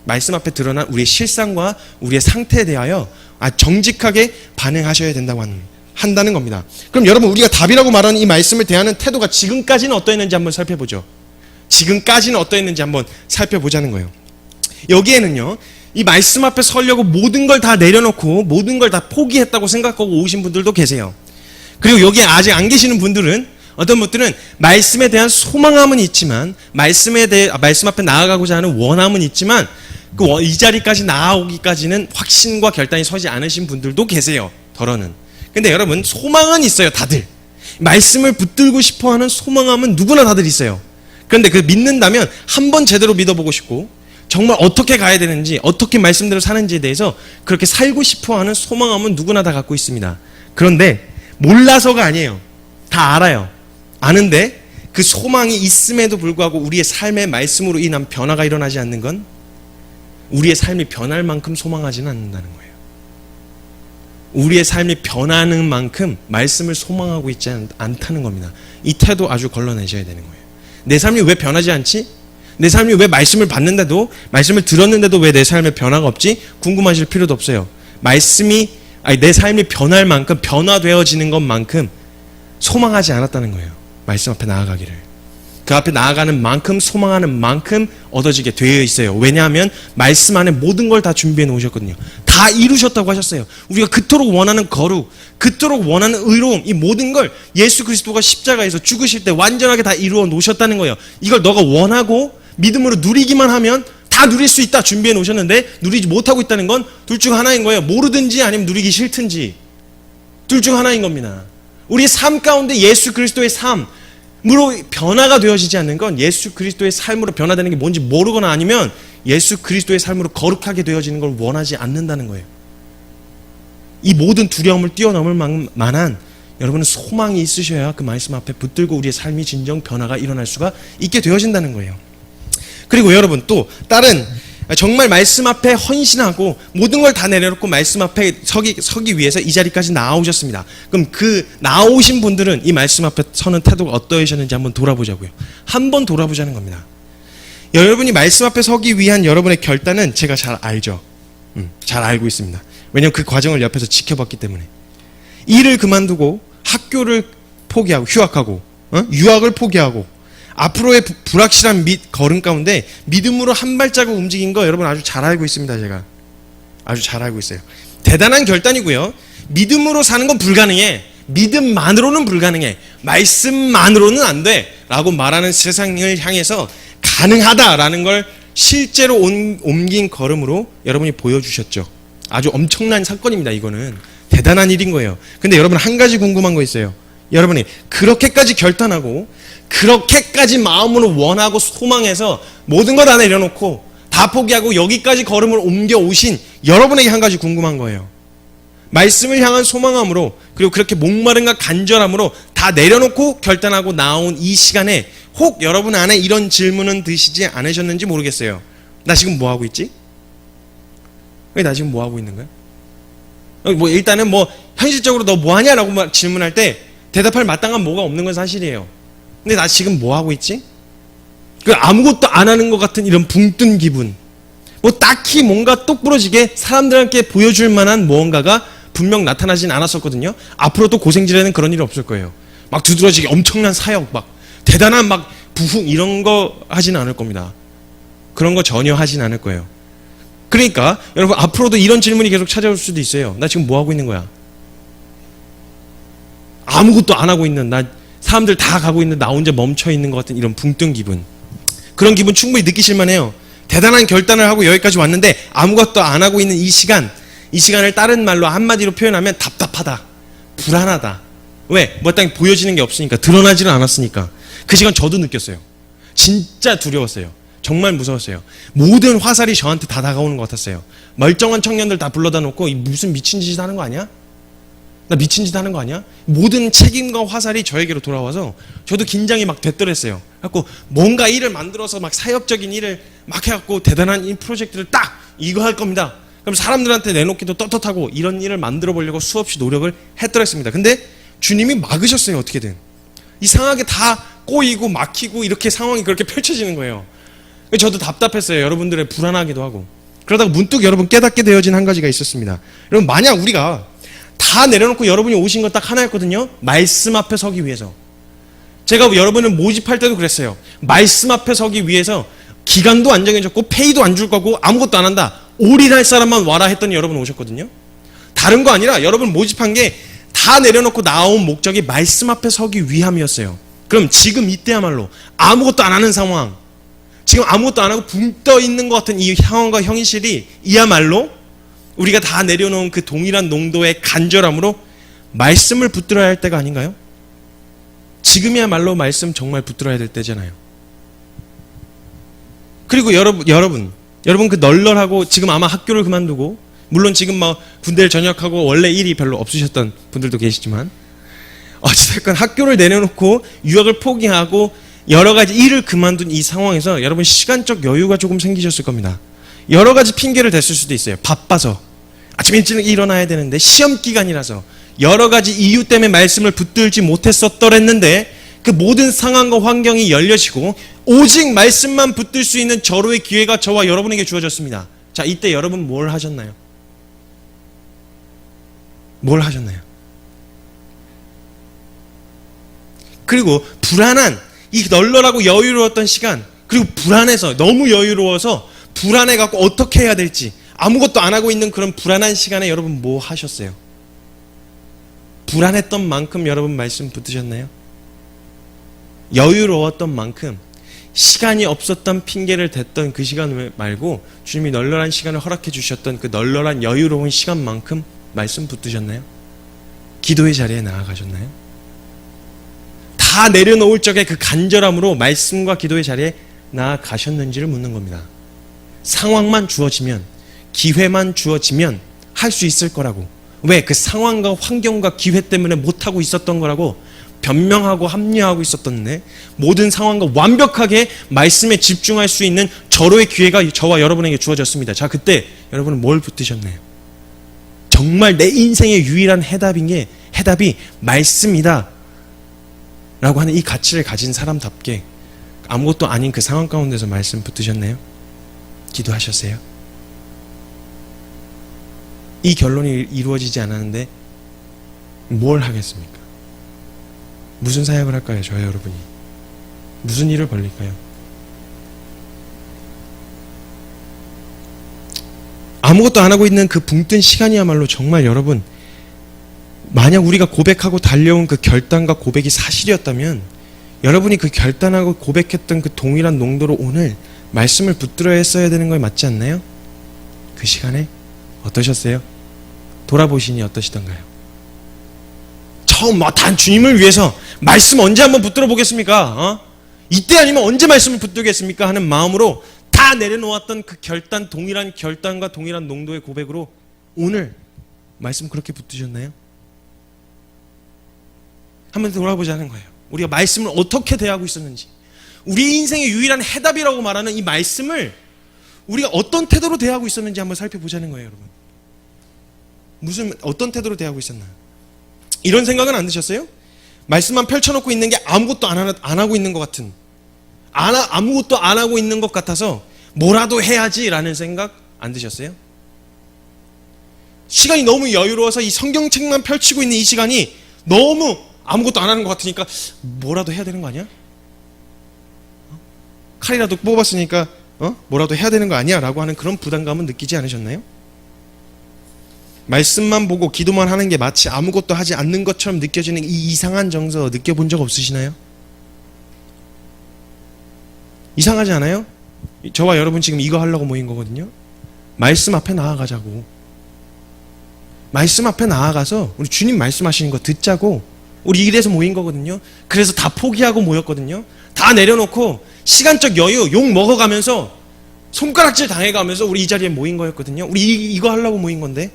말씀 앞에 드러난 우리의 실상과 우리의 상태에 대하여 정직하게 반응하셔야 된다고 한다는 겁니다. 그럼 여러분, 우리가 답이라고 말하는 이 말씀을 대하는 태도가 지금까지는 어떠했는지 한번 살펴보죠. 지금까지는 어떠했는지 한번 살펴보자는 거예요. 여기에는요, 이 말씀 앞에 서려고 모든 걸 다 내려놓고 모든 걸 다 포기했다고 생각하고 오신 분들도 계세요. 그리고 여기에 아직 안 계시는 분들은 어떤 분들은 말씀에 대한 소망함은 있지만 말씀 앞에 나아가고자 하는 원함은 있지만 이 자리까지 나아오기까지는 확신과 결단이 서지 않으신 분들도 계세요. 더러는. 근데 여러분, 소망은 있어요. 다들. 말씀을 붙들고 싶어하는 소망함은 누구나 다들 있어요. 그런데 그 믿는다면 한번 제대로 믿어보고 싶고 정말 어떻게 가야 되는지, 어떻게 말씀대로 사는지에 대해서 그렇게 살고 싶어하는 소망함은 누구나 다 갖고 있습니다. 그런데 몰라서가 아니에요. 다 알아요. 아는데 그 소망이 있음에도 불구하고 우리의 삶의 말씀으로 인한 변화가 일어나지 않는 건 우리의 삶이 변할 만큼 소망하지는 않는다는 거예요. 우리의 삶이 변하는 만큼 말씀을 소망하고 있지 않다는 겁니다. 이 태도 아주 걸러내셔야 되는 거예요. 내 삶이 왜 변하지 않지? 내 삶이 왜 말씀을 받는데도, 말씀을 들었는데도 왜 내 삶에 변화가 없지? 궁금하실 필요도 없어요. 내 삶이 변할 만큼, 변화되어지는 것만큼 소망하지 않았다는 거예요. 말씀 앞에 나아가기를. 그 앞에 나아가는 만큼, 소망하는 만큼 얻어지게 되어 있어요. 왜냐하면 말씀 안에 모든 걸 다 준비해 놓으셨거든요. 다 이루셨다고 하셨어요. 우리가 그토록 원하는 거룩, 그토록 원하는 의로움, 이 모든 걸 예수 그리스도가 십자가에서 죽으실 때 완전하게 다 이루어 놓으셨다는 거예요. 이걸 너가 원하고 믿음으로 누리기만 하면 다 누릴 수 있다 준비해 놓으셨는데 누리지 못하고 있다는 건 둘 중 하나인 거예요. 모르든지 아니면 누리기 싫든지. 둘 중 하나인 겁니다. 우리의 삶 가운데 예수 그리스도의 삶으로 변화가 되어지지 않는 건 예수 그리스도의 삶으로 변화되는 게 뭔지 모르거나 아니면 예수 그리스도의 삶으로 거룩하게 되어지는 걸 원하지 않는다는 거예요. 이 모든 두려움을 뛰어넘을 만한 여러분은 소망이 있으셔야 그 말씀 앞에 붙들고 우리의 삶이 진정 변화가 일어날 수가 있게 되어진다는 거예요. 그리고 여러분 또 다른 정말 말씀 앞에 헌신하고 모든 걸 다 내려놓고 말씀 앞에 서기 위해서 이 자리까지 나오셨습니다. 그럼 그 나오신 분들은 이 말씀 앞에 서는 태도가 어떠하셨는지 한번 돌아보자고요. 한번 돌아보자는 겁니다. 여러분이 말씀 앞에 서기 위한 여러분의 결단은 제가 잘 알죠. 잘 알고 있습니다. 왜냐하면 그 과정을 옆에서 지켜봤기 때문에. 일을 그만두고 학교를 포기하고 휴학하고 유학을 포기하고 앞으로의 불확실한 걸음 가운데 믿음으로 한 발자국 움직인 거 여러분 아주 잘 알고 있습니다. 제가 아주 잘 알고 있어요. 대단한 결단이고요. 믿음으로 사는 건 불가능해. 믿음만으로는 불가능해. 말씀만으로는 안 돼 라고 말하는 세상을 향해서 가능하다라는 걸 실제로 옮긴 걸음으로 여러분이 보여주셨죠. 아주 엄청난 사건입니다. 이거는 대단한 일인 거예요. 근데 여러분 한 가지 궁금한 거 있어요. 여러분이 그렇게까지 결단하고 그렇게까지 마음으로 원하고 소망해서 모든 거 다 내려놓고 다 포기하고 여기까지 걸음을 옮겨 오신 여러분에게 한 가지 궁금한 거예요. 말씀을 향한 소망함으로 그리고 그렇게 목마름과 간절함으로 다 내려놓고 결단하고 나온 이 시간에 혹 여러분 안에 이런 질문은 드시지 않으셨는지 모르겠어요. 나 지금 뭐 하고 있지? 나 지금 뭐 하고 있는 거야? 일단은 현실적으로 너 뭐 하냐라고 질문할 때 대답할 마땅한 뭐가 없는 건 사실이에요. 근데 나 지금 뭐 하고 있지? 아무것도 안 하는 것 같은 이런 붕 뜬 기분. 딱히 뭔가 똑부러지게 사람들한테 보여줄 만한 무언가가 분명 나타나진 않았었거든요. 앞으로도 고생질에는 그런 일이 없을 거예요. 막 두드러지게 엄청난 사역, 대단한 부흥 이런 거 하진 않을 겁니다. 그런 거 전혀 하진 않을 거예요. 그러니까 여러분 앞으로도 이런 질문이 계속 찾아올 수도 있어요. 나 지금 뭐 하고 있는 거야? 아무것도 안 하고 있는 사람들 다 가고 있는데 나 혼자 멈춰 있는 것 같은 이런 붕 뜬 기분. 그런 기분 충분히 느끼실 만해요. 대단한 결단을 하고 여기까지 왔는데 아무것도 안 하고 있는 이 시간을 다른 말로 한마디로 표현하면 답답하다, 불안하다. 왜? 딱 보여지는 게 없으니까, 드러나지는 않았으니까. 그 시간 저도 느꼈어요. 진짜 두려웠어요. 정말 무서웠어요. 모든 화살이 저한테 다 다가오는 것 같았어요. 멀쩡한 청년들 다 불러다 놓고 무슨 미친 짓 하는 거 아니야? 나 미친 짓 하는 거 아니야? 모든 책임과 화살이 저에게로 돌아와서 저도 긴장이 되더랬어요. 그래갖고 뭔가 일을 만들어서 사역적인 일을 해갖고 대단한 이 프로젝트를 이거 할 겁니다. 그럼 사람들한테 내놓기도 떳떳하고 이런 일을 만들어 보려고 수없이 노력을 했더랬습니다. 근데 주님이 막으셨어요. 어떻게든. 이상하게 다 꼬이고 막히고 이렇게 상황이 그렇게 펼쳐지는 거예요. 저도 답답했어요. 여러분들의 불안하기도 하고. 그러다가 문득 여러분 깨닫게 되어진 한 가지가 있었습니다. 여러분 만약 우리가 다 내려놓고 여러분이 오신 건 딱 하나였거든요. 말씀 앞에 서기 위해서. 제가 여러분을 모집할 때도 그랬어요. 말씀 앞에 서기 위해서 기간도 안 정해졌고 페이도 안 줄 거고 아무것도 안 한다. 올인할 사람만 와라 했더니 여러분 오셨거든요. 다른 거 아니라 여러분 모집한 게 다 내려놓고 나온 목적이 말씀 앞에 서기 위함이었어요. 그럼 지금 이때야말로 아무것도 안 하는 상황, 지금 아무것도 안 하고 붕 떠 있는 것 같은 이 상황과 현실이 이야말로 우리가 다 내려놓은 그 동일한 농도의 간절함으로 말씀을 붙들어야 할 때가 아닌가요? 지금이야말로 말씀 정말 붙들어야 될 때잖아요. 그리고 여러분 그 널널하고 지금 아마 학교를 그만두고, 물론 지금 막 군대를 전역하고 원래 일이 별로 없으셨던 분들도 계시지만, 어쨌든 학교를 내려놓고 유학을 포기하고 여러 가지 일을 그만둔 이 상황에서 여러분 시간적 여유가 조금 생기셨을 겁니다. 여러 가지 핑계를 댔을 수도 있어요. 바빠서, 아침 일찍 일어나야 되는데, 시험 기간이라서, 여러 가지 이유 때문에 말씀을 붙들지 못했었더랬는데, 그 모든 상황과 환경이 열려지고 오직 말씀만 붙들 수 있는 절호의 기회가 저와 여러분에게 주어졌습니다. 자, 이때 여러분 뭘 하셨나요? 뭘 하셨나요? 그리고 불안한, 이 널널하고 여유로웠던 시간, 그리고 불안해서, 너무 여유로워서 불안해갖고 어떻게 해야 될지 아무것도 안 하고 있는 그런 불안한 시간에 여러분 뭐 하셨어요? 불안했던 만큼 여러분 말씀 붙드셨나요? 여유로웠던 만큼, 시간이 없었던 핑계를 댔던 그 시간 말고 주님이 널널한 시간을 허락해 주셨던 그 널널한 여유로운 시간만큼 말씀 붙드셨나요? 기도의 자리에 나아가셨나요? 다 내려놓을 적에 그 간절함으로 말씀과 기도의 자리에 나아가셨는지를 묻는 겁니다. 상황만 주어지면, 기회만 주어지면 할 수 있을 거라고, 왜? 그 상황과 환경과 기회 때문에 못하고 있었던 거라고 변명하고 합리화하고 있었던데, 모든 상황과 완벽하게 말씀에 집중할 수 있는 절호의 기회가 저와 여러분에게 주어졌습니다. 자, 그때 여러분은 뭘 붙드셨나요? 정말 내 인생의 유일한 해답이 말씀이다 라고 하는 이 가치를 가진 사람답게 아무것도 아닌 그 상황 가운데서 말씀 붙드셨나요? 기도하셨어요? 이 결론이 이루어지지 않았는데 뭘 하겠습니까? 무슨 사역을 할까요? 저와 여러분이 무슨 일을 벌릴까요? 아무것도 안 하고 있는 그 붕 뜬 시간이야말로 정말 여러분, 만약 우리가 고백하고 달려온 그 결단과 고백이 사실이었다면 여러분이 그 결단하고 고백했던 그 동일한 농도로 오늘 말씀을 붙들어야 했어야 되는 거 맞지 않나요? 그 시간에 어떠셨어요? 돌아보시니 어떠시던가요? 처음 단 주님을 위해서 말씀 언제 한번 붙들어 보겠습니까? 이때 아니면 언제 말씀을 붙들겠습니까? 하는 마음으로 다 내려놓았던 그 결단, 동일한 결단과 동일한 농도의 고백으로 오늘 말씀 그렇게 붙드셨나요? 한번 돌아보자는 거예요. 우리가 말씀을 어떻게 대하고 있었는지, 우리 인생의 유일한 해답이라고 말하는 이 말씀을 우리가 어떤 태도로 대하고 있었는지 한번 살펴보자는 거예요, 여러분. 어떤 태도로 대하고 있었나? 이런 생각은 안 드셨어요? 말씀만 펼쳐놓고 있는 게 아무것도 안 하고 있는 것 같은, 아무것도 안 하고 있는 것 같아서 뭐라도 해야지라는 생각 안 드셨어요? 시간이 너무 여유로워서 이 성경책만 펼치고 있는 이 시간이 너무 아무것도 안 하는 것 같으니까 뭐라도 해야 되는 거 아니야? 칼이라도 뽑았으니까 뭐라도 해야 되는 거 아니야? 라고 하는 그런 부담감은 느끼지 않으셨나요? 말씀만 보고 기도만 하는 게 마치 아무것도 하지 않는 것처럼 느껴지는 이 이상한 정서 느껴본 적 없으시나요? 이상하지 않아요? 저와 여러분 지금 이거 하려고 모인 거거든요. 말씀 앞에 나아가자고. 말씀 앞에 나아가서 우리 주님 말씀하시는 거 듣자고 우리 이래서 모인 거거든요. 그래서 다 포기하고 모였거든요. 다 내려놓고 시간적 여유 욕 먹어가면서 손가락질 당해가면서 우리 이 자리에 모인 거였거든요. 우리 이거 하려고 모인 건데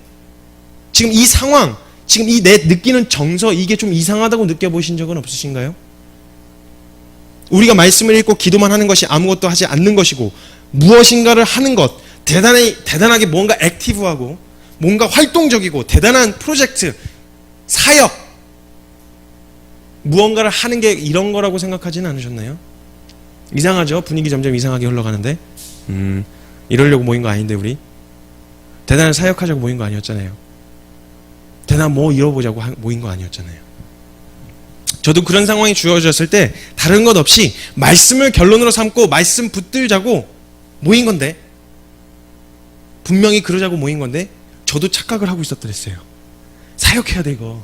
지금 이 상황, 지금 이 내 느끼는 정서, 이게 좀 이상하다고 느껴보신 적은 없으신가요? 우리가 말씀을 읽고 기도만 하는 것이 아무것도 하지 않는 것이고, 무엇인가를 하는 것, 대단하게 뭔가 액티브하고 뭔가 활동적이고 대단한 프로젝트, 사역, 무언가를 하는 게 이런 거라고 생각하지는 않으셨나요? 이상하죠? 분위기 점점 이상하게 흘러가는데 이러려고 모인 거 아닌데 우리 대단한 사역하자고 모인 거 아니었잖아요. 대단한 뭐 이뤄보자고 모인 거 아니었잖아요. 저도 그런 상황이 주어졌을 때 다른 것 없이 말씀을 결론으로 삼고 말씀 붙들자고 모인 건데, 분명히 그러자고 모인 건데 저도 착각을 하고 있었더랬어요. 사역해야 돼 이거.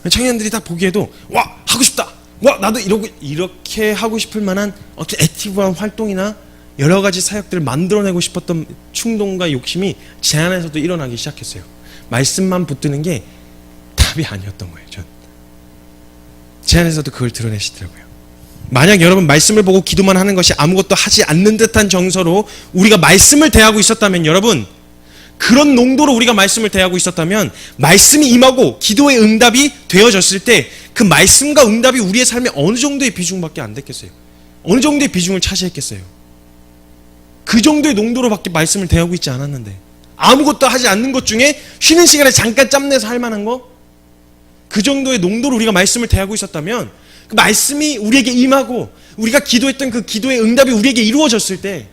청년들이 다 보기에도 와 하고 싶다, 나도 이렇게 하고 싶을 만한 어떤 액티브한 활동이나 여러 가지 사역들을 만들어내고 싶었던 충동과 욕심이 제 안에서도 일어나기 시작했어요. 말씀만 붙드는 게 답이 아니었던 거예요. 제 안에서도 그걸 드러내시더라고요. 만약 여러분 말씀을 보고 기도만 하는 것이 아무것도 하지 않는 듯한 정서로 우리가 말씀을 대하고 있었다면, 여러분 그런 농도로 우리가 말씀을 대하고 있었다면 말씀이 임하고 기도의 응답이 되어졌을 때 그 말씀과 응답이 우리의 삶에 어느 정도의 비중밖에 안 됐겠어요? 어느 정도의 비중을 차지했겠어요? 그 정도의 농도로밖에 말씀을 대하고 있지 않았는데, 아무것도 하지 않는 것 중에 쉬는 시간에 잠깐 짬내서 할 만한 거, 그 정도의 농도로 우리가 말씀을 대하고 있었다면 그 말씀이 우리에게 임하고 우리가 기도했던 그 기도의 응답이 우리에게 이루어졌을 때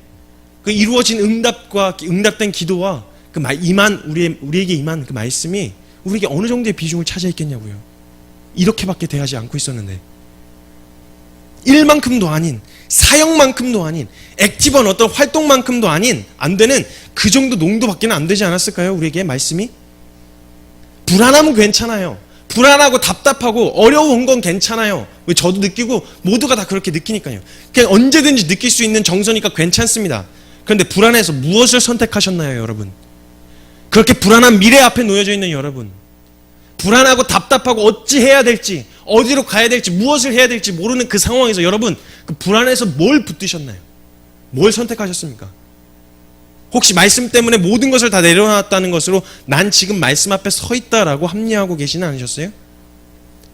그 이루어진 응답과 응답된 기도와 그 우리에게 임한 그 말씀이 우리에게 어느 정도의 비중을 차지했겠냐고요. 이렇게밖에 대하지 않고 있었는데, 일만큼도 아닌, 사역만큼도 아닌, 액티브한 어떤 활동만큼도 아닌, 안 되는 그 정도 농도밖에는 안 되지 않았을까요? 우리에게 말씀이? 불안하면 괜찮아요. 불안하고 답답하고 어려운 건 괜찮아요. 왜? 저도 느끼고 모두가 다 그렇게 느끼니까요. 그냥 언제든지 느낄 수 있는 정서니까 괜찮습니다. 그런데 불안해서 무엇을 선택하셨나요, 여러분? 그렇게 불안한 미래 앞에 놓여져 있는 여러분, 불안하고 답답하고 어찌 해야 될지, 어디로 가야 될지, 무엇을 해야 될지 모르는 그 상황에서 여러분 그 불안해서 뭘 붙드셨나요? 뭘 선택하셨습니까? 혹시 말씀 때문에 모든 것을 다 내려놨다는 것으로 난 지금 말씀 앞에 서 있다라고 합리화하고 계시는 않으셨어요?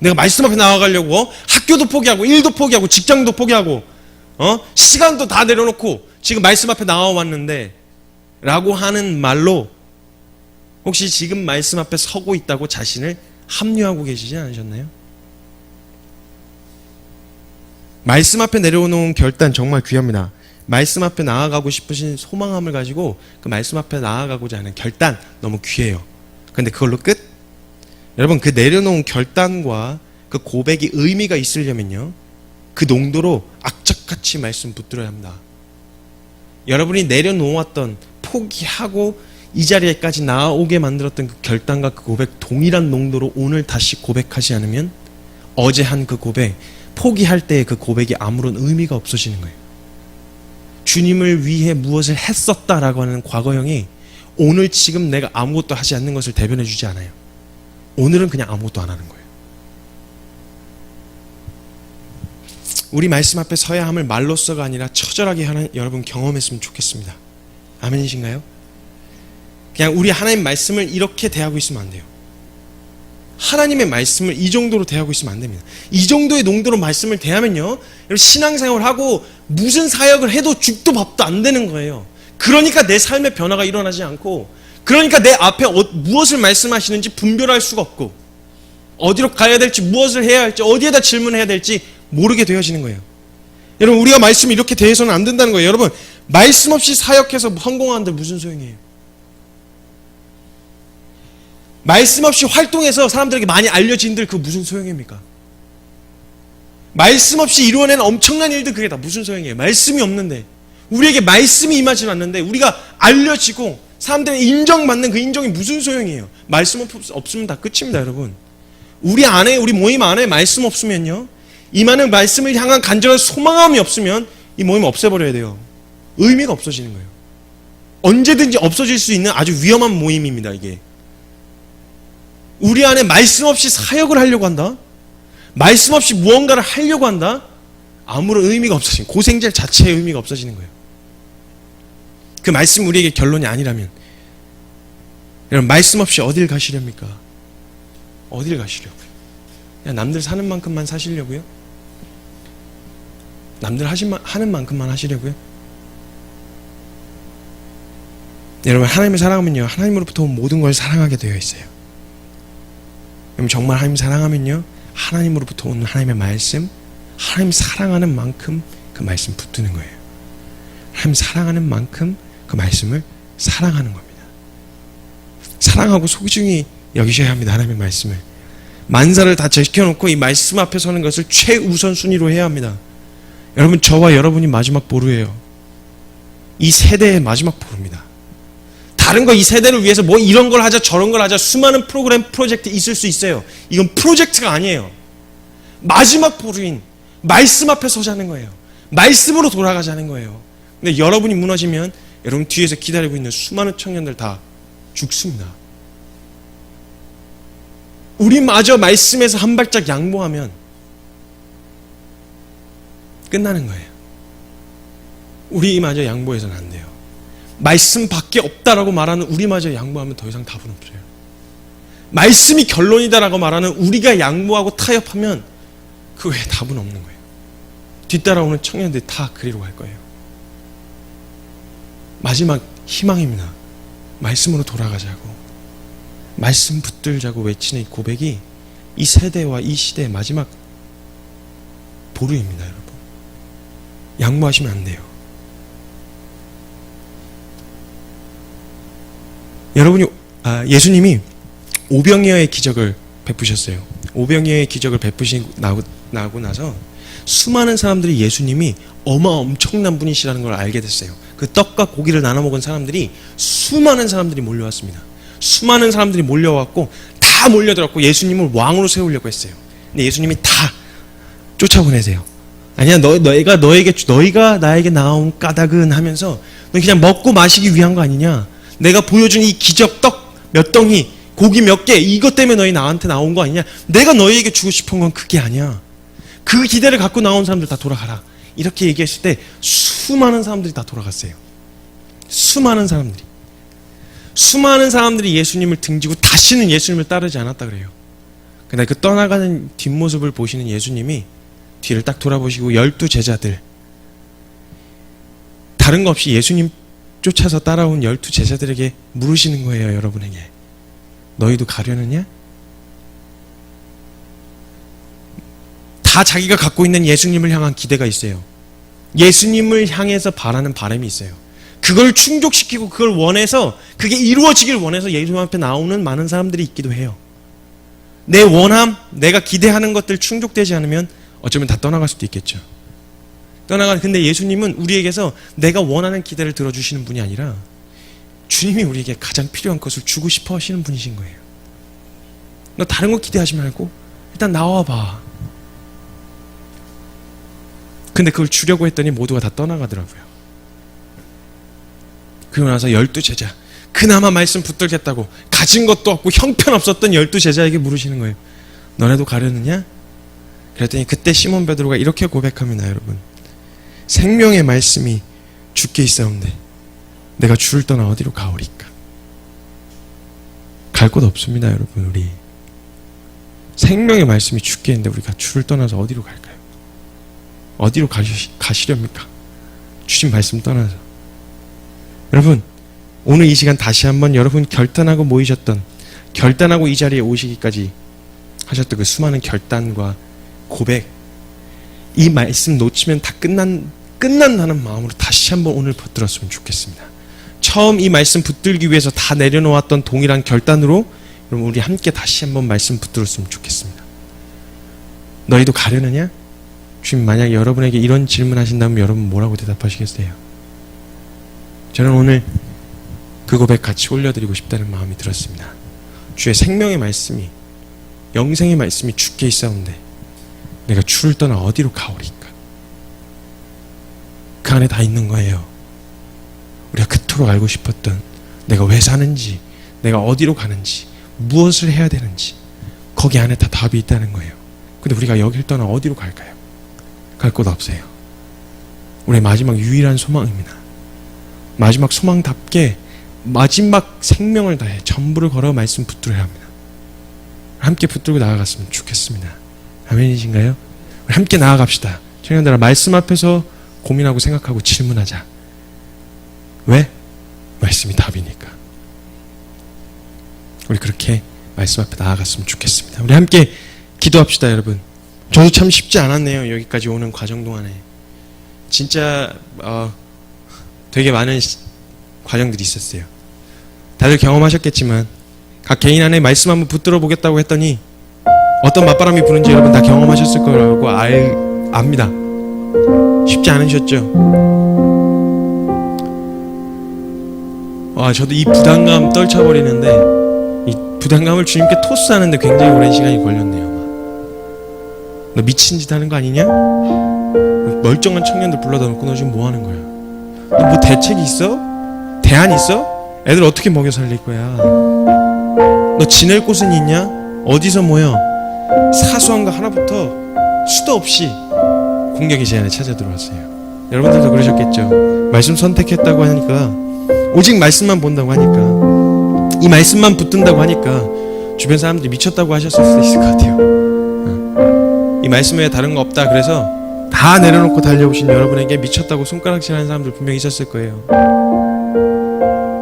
내가 말씀 앞에 나아가려고 학교도 포기하고 일도 포기하고 직장도 포기하고 시간도 다 내려놓고 지금 말씀 앞에 나와왔는데 라고 하는 말로 혹시 지금 말씀 앞에 서고 있다고 자신을 합리화하고 계시지 않으셨나요? 말씀 앞에 내려놓은 결단 정말 귀합니다. 말씀 앞에 나아가고 싶으신 소망함을 가지고 그 말씀 앞에 나아가고자 하는 결단 너무 귀해요. 그런데 그걸로 끝? 여러분, 그 내려놓은 결단과 그 고백이 의미가 있으려면요, 그 농도로 악착같이 말씀 붙들어야 합니다. 여러분이 내려놓았던, 포기하고 이 자리에까지 나오게 만들었던 그 결단과 그 고백 동일한 농도로 오늘 다시 고백하지 않으면 어제 한 그 고백, 포기할 때의 그 고백이 아무런 의미가 없어지는 거예요. 주님을 위해 무엇을 했었다라고 하는 과거형이 오늘 지금 내가 아무것도 하지 않는 것을 대변해 주지 않아요. 오늘은 그냥 아무것도 안 하는 거예요. 우리 말씀 앞에 서야 함을 말로써가 아니라 처절하게 하는 여러분 경험했으면 좋겠습니다. 아멘이신가요? 그냥 우리 하나님 말씀을 이렇게 대하고 있으면 안 돼요. 하나님의 말씀을 이 정도로 대하고 있으면 안 됩니다. 이 정도의 농도로 말씀을 대하면요, 신앙생활을 하고 무슨 사역을 해도 죽도 밥도 안 되는 거예요. 그러니까 내 삶의 변화가 일어나지 않고, 그러니까 내 앞에 무엇을 말씀하시는지 분별할 수가 없고, 어디로 가야 될지, 무엇을 해야 할지, 어디에다 질문해야 될지 모르게 되어지는 거예요. 여러분, 우리가 말씀을 이렇게 대해서는 안 된다는 거예요. 여러분, 말씀 없이 사역해서 성공하는데 무슨 소용이에요? 말씀 없이 활동해서 사람들에게 많이 알려진들 그 무슨 소용입니까? 말씀 없이 이루어낸 엄청난 일들 그게 다 무슨 소용이에요? 말씀이 없는데, 우리에게 말씀이 임하지 않는데 우리가 알려지고 사람들의 인정받는 그 인정이 무슨 소용이에요? 말씀 없으면 다 끝입니다, 여러분. 우리 안에, 우리 모임 안에 말씀 없으면요, 임하는 말씀을 향한 간절한 소망함이 없으면 이 모임 없애버려야 돼요. 의미가 없어지는 거예요. 언제든지 없어질 수 있는 아주 위험한 모임입니다, 이게. 우리 안에 말씀 없이 사역을 하려고 한다? 말씀 없이 무언가를 하려고 한다? 아무런 의미가 없어지는, 고생질 자체의 의미가 없어지는 거예요. 그 말씀 우리에게 결론이 아니라면, 여러분, 말씀 없이 어딜 가시렵니까? 어딜 가시려고요? 그냥 남들 사는 만큼만 사시려고요? 남들 하는 만큼만 하시려고요? 여러분, 하나님을 사랑하면요, 하나님으로부터 온 모든 걸 사랑하게 되어 있어요. 여러분, 정말 하나님 사랑하면요, 하나님으로부터 오는 하나님의 말씀, 하나님 사랑하는 만큼 그 말씀 붙드는 거예요. 하나님 사랑하는 만큼 그 말씀을 사랑하는 겁니다. 사랑하고 소중히 여기셔야 합니다. 하나님의 말씀을. 만사를 다 제껴놓고 이 말씀 앞에 서는 것을 최우선 순위로 해야 합니다. 여러분, 저와 여러분이 마지막 보루예요. 이 세대의 마지막 보루입니다. 다른 거 이 세대를 위해서 뭐 이런 걸 하자 저런 걸 하자 수많은 프로그램 프로젝트 있을 수 있어요. 이건 프로젝트가 아니에요. 마지막 보루인 말씀 앞에 서자는 거예요. 말씀으로 돌아가자는 거예요. 근데 여러분이 무너지면 여러분 뒤에서 기다리고 있는 수많은 청년들 다 죽습니다. 우리마저 말씀에서 한 발짝 양보하면 끝나는 거예요. 우리마저 양보해서는 안 돼요. 말씀밖에 없다라고 말하는 우리마저 양보하면 더 이상 답은 없어요. 말씀이 결론이다라고 말하는 우리가 양보하고 타협하면 그 외에 답은 없는 거예요. 뒤따라오는 청년들이 다 그리로 갈 거예요. 마지막 희망입니다. 말씀으로 돌아가자고, 말씀 붙들자고 외치는 이 고백이 이 세대와 이 시대의 마지막 보루입니다. 여러분, 양보하시면 안 돼요. 여러분이 예수님이 오병이어의 기적을 베푸셨어요. 오병이어의 기적을 베푸시고 나고 나서 수많은 사람들이 예수님이 엄청난 분이시라는 걸 알게 됐어요. 그 떡과 고기를 나눠 먹은 사람들이 수많은 사람들이 몰려왔습니다. 수많은 사람들이 몰려왔고 다 몰려들었고 예수님을 왕으로 세우려고 했어요. 근데 예수님이 다 쫓아보내세요. 아니야, 너희가 나에게 나온 까닭은 하면서 너 그냥 먹고 마시기 위한 거 아니냐? 내가 보여준 이 기적 떡 몇 덩이, 고기 몇 개, 이것 때문에 너희 나한테 나온 거 아니냐? 내가 너희에게 주고 싶은 건 그게 아니야. 그 기대를 갖고 나온 사람들 다 돌아가라. 이렇게 얘기했을 때 수많은 사람들이 다 돌아갔어요. 수많은 사람들이 예수님을 등지고 다시는 예수님을 따르지 않았다 그래요. 근데 그 떠나가는 뒷모습을 보시는 예수님이 뒤를 딱 돌아보시고 12 제자들, 다른 거 없이 예수님 쫓아서 따라온 12 제자들에게 물으시는 거예요. 여러분에게 너희도 가려느냐? 다 자기가 갖고 있는 예수님을 향한 기대가 있어요. 예수님을 향해서 바라는 바람이 있어요. 그걸 충족시키고 그걸 원해서, 그게 이루어지길 원해서 예수님 앞에 나오는 많은 사람들이 있기도 해요. 내 원함, 내가 기대하는 것들 충족되지 않으면 어쩌면 다 떠나갈 수도 있겠죠. 근데 예수님은 우리에게서 내가 원하는 기대를 들어주시는 분이 아니라 주님이 우리에게 가장 필요한 것을 주고 싶어 하시는 분이신 거예요. 너 다른 거 기대하지 말고 일단 나와봐. 근데 그걸 주려고 했더니 모두가 다 떠나가더라고요. 그러고 나서 12 제자, 그나마 말씀 붙들겠다고 가진 것도 없고 형편없었던 12 제자에게 물으시는 거예요. 너네도 가려느냐? 그랬더니 그때 시몬 베드로가 이렇게 고백합니다. 여러분, 생명의 말씀이 주께 있사온데 내가 주를 떠나 어디로 가오리까? 갈 곳 없습니다. 여러분, 우리 생명의 말씀이 주께 있는데 우리가 주를 떠나서 어디로 갈까요? 어디로 가시렵니까? 주신 말씀 떠나서. 여러분, 오늘 이 시간 다시 한번 여러분 결단하고 이 자리에 오시기까지 하셨던 그 수많은 결단과 고백, 이 말씀 놓치면 다 끝난다는 마음으로 다시 한번 오늘 붙들었으면 좋겠습니다. 처음 이 말씀 붙들기 위해서 다 내려놓았던 동일한 결단으로 여러분 우리 함께 다시 한번 말씀 붙들었으면 좋겠습니다. 너희도 가려느냐? 주님 만약에 여러분에게 이런 질문 하신다면 여러분 뭐라고 대답하시겠어요? 저는 오늘 그 고백 같이 올려드리고 싶다는 마음이 들었습니다. 주의 생명의 말씀이, 영생의 말씀이 주께 있사온데 내가 주를 떠나 어디로 가오리까? 그 안에 다 있는 거예요. 우리가 그토록 알고 싶었던 내가 왜 사는지, 내가 어디로 가는지, 무엇을 해야 되는지, 거기 안에 다 답이 있다는 거예요. 근데 우리가 여길 떠나 어디로 갈까요? 갈 곳 없어요. 우리의 마지막 유일한 소망입니다. 마지막 소망답게 마지막 생명을 다해 전부를 걸어 말씀 붙들어야 합니다. 함께 붙들고 나아갔으면 좋겠습니다. 아멘이신가요? 우리 함께 나아갑시다. 청년들아, 말씀 앞에서 고민하고 생각하고 질문하자. 왜? 말씀이 답이니까. 우리 그렇게 말씀 앞에 나아갔으면 좋겠습니다. 우리 함께 기도합시다. 여러분, 저도 참 쉽지 않았네요. 여기까지 오는 과정 동안에 진짜 되게 많은 과정들이 있었어요. 다들 경험하셨겠지만 각 개인 안에 말씀 한번 붙들어 보겠다고 했더니 어떤 맞바람이 부는지 여러분 다 경험하셨을 거라고 압니다. 쉽지 않으셨죠? 저도 이 부담감 떨쳐버리는데, 이 부담감을 주님께 토스하는데 굉장히 오랜 시간이 걸렸네요. 너 미친 짓 하는 거 아니냐? 멀쩡한 청년들 불러다 놓고 너 지금 뭐 하는 거야? 너 뭐 대책이 있어? 대안 있어? 애들 어떻게 먹여 살릴 거야? 너 지낼 곳은 있냐? 어디서 모여? 사소한 거 하나부터 수도 없이 공격의 제안에 찾아 들어왔어요. 여러분들도 그러셨겠죠? 말씀 선택했다고 하니까, 오직 말씀만 본다고 하니까, 이 말씀만 붙든다고 하니까 주변 사람들이 미쳤다고 하셨을 수도 있을 것 같아요. 이 말씀 외에 다른 거 없다 그래서 다 내려놓고 달려오신 여러분에게 미쳤다고 손가락질하는 사람들 분명히 있었을 거예요.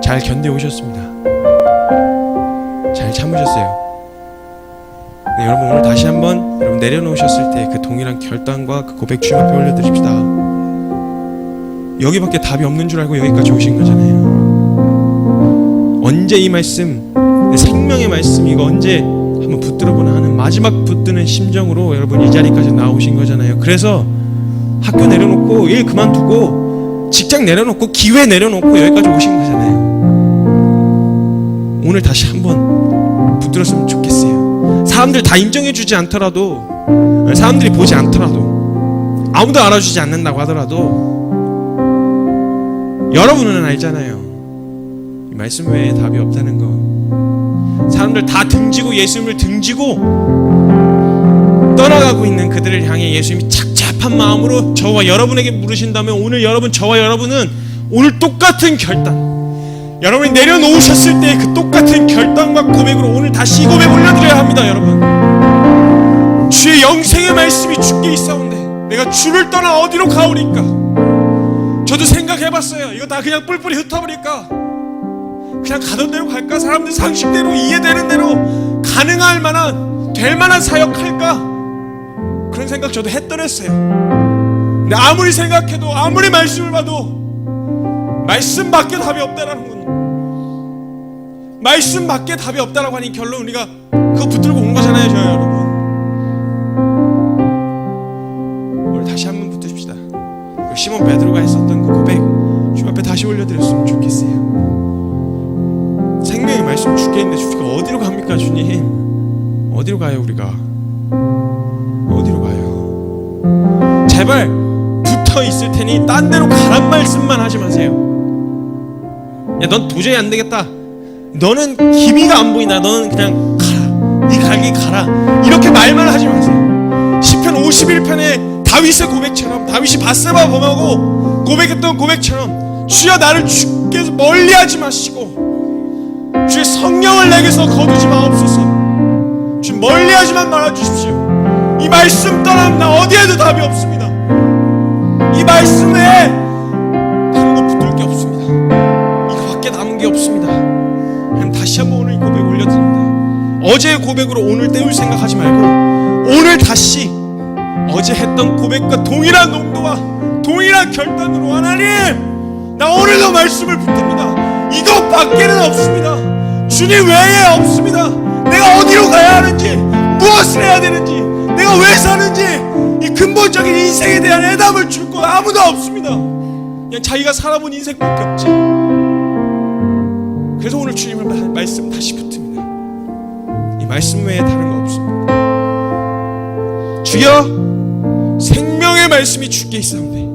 잘 견뎌오셨습니다. 잘 참으셨어요. 네, 여러분 오늘 다시 한번 여러분 내려놓으셨을 때 그 동일한 결단과 그 고백 주님 앞에 올려드립시다. 여기밖에 답이 없는 줄 알고 여기까지 오신 거잖아요. 언제 이 말씀, 생명의 말씀 이거 언제 한번 붙들어보나 하는 마지막 붙드는 심정으로 여러분 이 자리까지 나오신 거잖아요. 그래서 학교 내려놓고 일 그만두고 직장 내려놓고 기회 내려놓고 여기까지 오신 거잖아요. 오늘 다시 한번 붙들었으면 좋겠어요. 사람들 다 인정해주지 않더라도, 사람들이 보지 않더라도, 아무도 알아주지 않는다고 하더라도 여러분은 알잖아요. 이 말씀 외에 답이 없다는 거. 사람들 다 등지고 예수님을 등지고 떠나가고 있는 그들을 향해 예수님이 착잡한 마음으로 저와 여러분에게 물으신다면, 오늘 여러분, 저와 여러분은 오늘 똑같은 결단, 여러분이 내려놓으셨을 때 그 똑같은 결단과 고백으로 오늘 다시 이 고백 올려드려야 합니다. 여러분, 주의 영생의 말씀이 주께 있사온데 내가 주를 떠나 어디로 가오리까? 저도 생각해봤어요. 이거 다 그냥 뿔뿔이 흩어버릴까? 그냥 가던 대로 갈까? 사람들 상식대로 이해되는 대로 가능할 만한, 될 만한 사역할까? 그런 생각 저도 했더랬어요. 근데 아무리 생각해도, 아무리 말씀을 봐도 말씀밖에 답이 없다라는 건, 말씀밖에 답이 없다라고 하니 결론 우리가 그거 붙들고 온 거잖아요. 저요 여러분, 오늘 다시 한번 붙으십시다. 시몬 베드로가 했었던 그 고백 주 앞에 다시 올려드렸으면 좋겠어요. 생명의 말씀 주께 있는데 주가 어디로 갑니까? 주님 어디로 가요? 우리가 어디로 가요? 제발 붙어 있을 테니 딴 데로 가란 말씀만 하지 마세요. 야, 넌 도저히 안 되겠다, 너는 기미가 안 보인다, 너는 그냥 가라, 네 갈 길 가라, 이렇게 말만 하지 마세요. 시편 51편에 다윗의 고백처럼, 다윗이 밧세바 범하고 고백했던 고백처럼, 주여 나를 주께서 멀리하지 마시고 주의 성령을 내게서 거두지 마옵소서. 주 멀리하지만 말아주십시오. 이 말씀 떠나면 나 어디에도 답이 없습니다. 이 말씀 외에 다른 거 붙들 게 없습니다. 이거밖에 남은 게 없습니다. 그럼 다시 한번 오늘 이 고백 올려드립니다. 어제의 고백으로 오늘 때울 생각하지 말고 오늘 다시 어제 했던 고백과 동일한 농도와 동일한 결단으로, 하나님 나 오늘도 말씀을 붙듭니다. 이것밖에는 없습니다. 주님 외에 없습니다. 내가 어디로 가야 하는지, 무엇을 해야 되는지, 내가 왜 사는지 이 근본적인 인생에 대한 해답을 줄 거 아무도 없습니다. 그냥 자기가 살아본 인생밖에 없지. 그래서 오늘 주님을 말씀 다시 붙듭니다. 이 말씀 외에 다른 거 없습니다. 주여 생명의 말씀이 주께 있사오니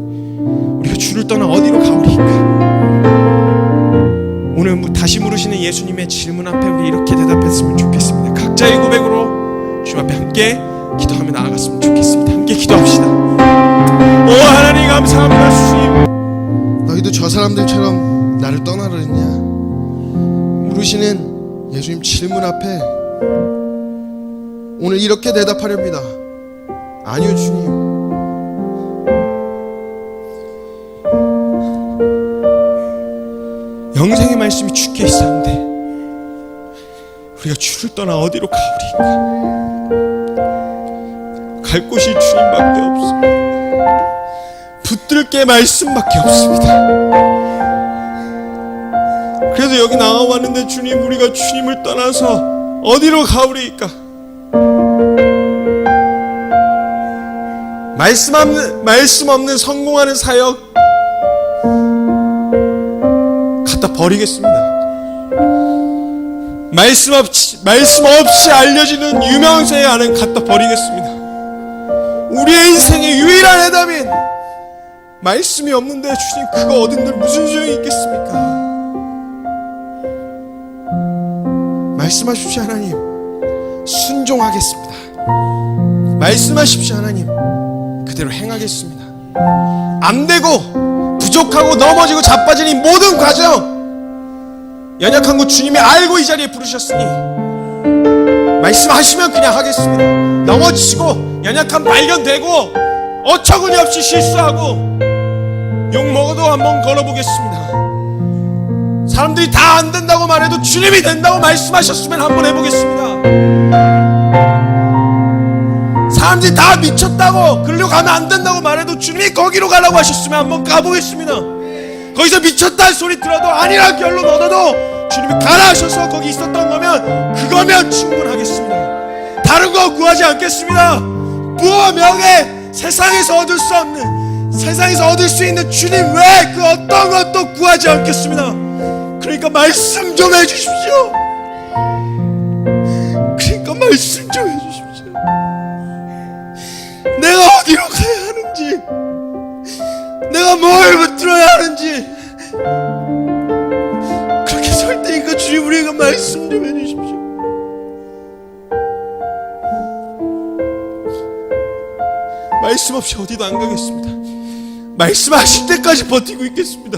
우리가 주를 떠나 어디로 가오리까? 오늘 다시 물으시는 예수님의 질문 앞에 우리 이렇게 대답했으면 좋겠습니다. 각자의 고백으로 주 앞에 함께 기도하며 나아갔으면 좋겠습니다. 함께 기도합시다. 오 하나님 감사합니다. 주님, 너희도 저 사람들처럼 나를 떠나려 했냐? 물으시는 예수님 질문 앞에 오늘 이렇게 대답하렵니다. 아니요 주님, 영생의 말씀이 주께 있사온데 우리가 주를 떠나 어디로 가오리까? 갈 곳이 주님밖에 없습니다. 붙들 게 말씀밖에 없습니다. 그래서 여기 나와왔는데 주님, 우리가 주님을 떠나서 어디로 가오리까? 말씀 없는 성공하는 사역 갖다 버리겠습니다. 말씀 없이 알려지는 유명세에 안은 갖다 버리겠습니다. 우리의 인생의 유일한 해답인 말씀이 없는데 주님, 그거 얻은들 무슨 소용이 있겠습니까? 말씀하십시오 하나님. 순종하겠습니다. 말씀하십시오 하나님. 그대로 행하겠습니다. 안되고 부족하고 넘어지고 자빠진 이 모든 과정, 연약한 것 주님이 알고 이 자리에 부르셨으니 말씀하시면 그냥 하겠습니다. 넘어지고 연약한 발견되고 어처구니 없이 실수하고 욕먹어도 한번 걸어보겠습니다. 사람들이 다 안된다고 말해도 주님이 된다고 말씀하셨으면 한번 해보겠습니다. 사람들이 다 미쳤다고 그리로 가면 안된다고 말해도 주님이 거기로 가라고 하셨으면 한번 가보겠습니다. 거기서 미쳤다 소리 들어도 아니라 결론 얻어도 주님이 가라 하셔서 거기 있었던 거면 그거면 충분하겠습니다. 다른 거 구하지 않겠습니다. 부와 명예, 세상에서 얻을 수 없는, 세상에서 얻을 수 있는 주님 외에 그 어떤 것도 구하지 않겠습니다. 그러니까 말씀 좀 해주십시오. 그러니까 말씀 좀 해주십시오. 내가 어디로 가야 하는지, 내가 뭘 붙들어야 하는지, 그렇게 설 때니까 주님, 우리가 말씀 좀 해주십시오. 말씀 없이 어디도 안 가겠습니다. 말씀하실 때까지 버티고 있겠습니다.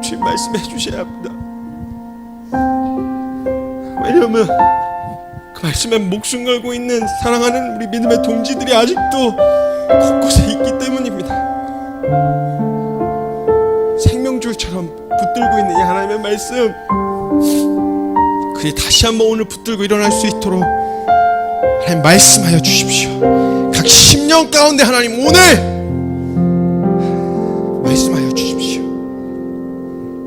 주님, 말씀해 주셔야 합니다. 왜냐하면 그 말씀에 목숨 걸고 있는 사랑하는 우리 믿음의 동지들이 아직도 곳곳에 있기 때문입니다. 생명줄처럼 붙들고 있는 이 하나님의 말씀, 그리 다시 한번 오늘 붙들고 일어날 수 있도록 하나님 말씀하여 주십시오. 각 심령 가운데 하나님 오늘 말씀하여 주십시오.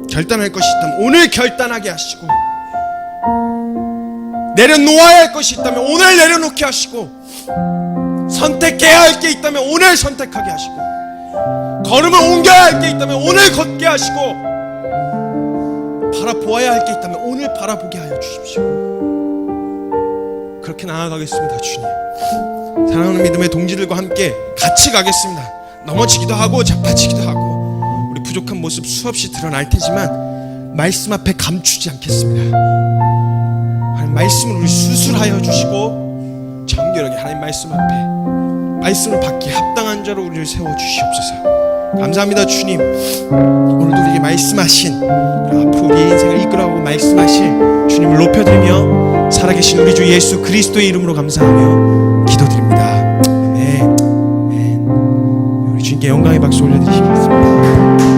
결단할 것이 있다면 오늘 결단하게 하시고, 내려놓아야 할 것이 있다면 오늘 내려놓게 하시고, 선택해야 할 게 있다면 오늘 선택하게 하시고, 걸음을 옮겨야 할 게 있다면 오늘 걷게 하시고, 바라보아야 할 게 있다면 오늘 바라보게 하여 주십시오. 그렇게 나아가겠습니다. 주님, 사랑하는 믿음의 동지들과 함께 같이 가겠습니다. 넘어지기도 하고 자빠지기도 하고 우리 부족한 모습 수없이 드러날 테지만 말씀 앞에 감추지 않겠습니다. 하나님 말씀을 우리 수술하여 주시고 정결하게 하나님 말씀 앞에 말씀을 받기에 합당한 자로 우리를 세워주시옵소서. 감사합니다. 주님, 오늘도 우리에게 말씀하신, 앞으로 우리의 인생을 이끌어가고 말씀하실 주님을 높여드리며 살아계신 우리 주 예수 그리스도의 이름으로 감사하며 기도드립니다. 아멘. 우리 주님께 영광의 박수 올려드리시겠습니다.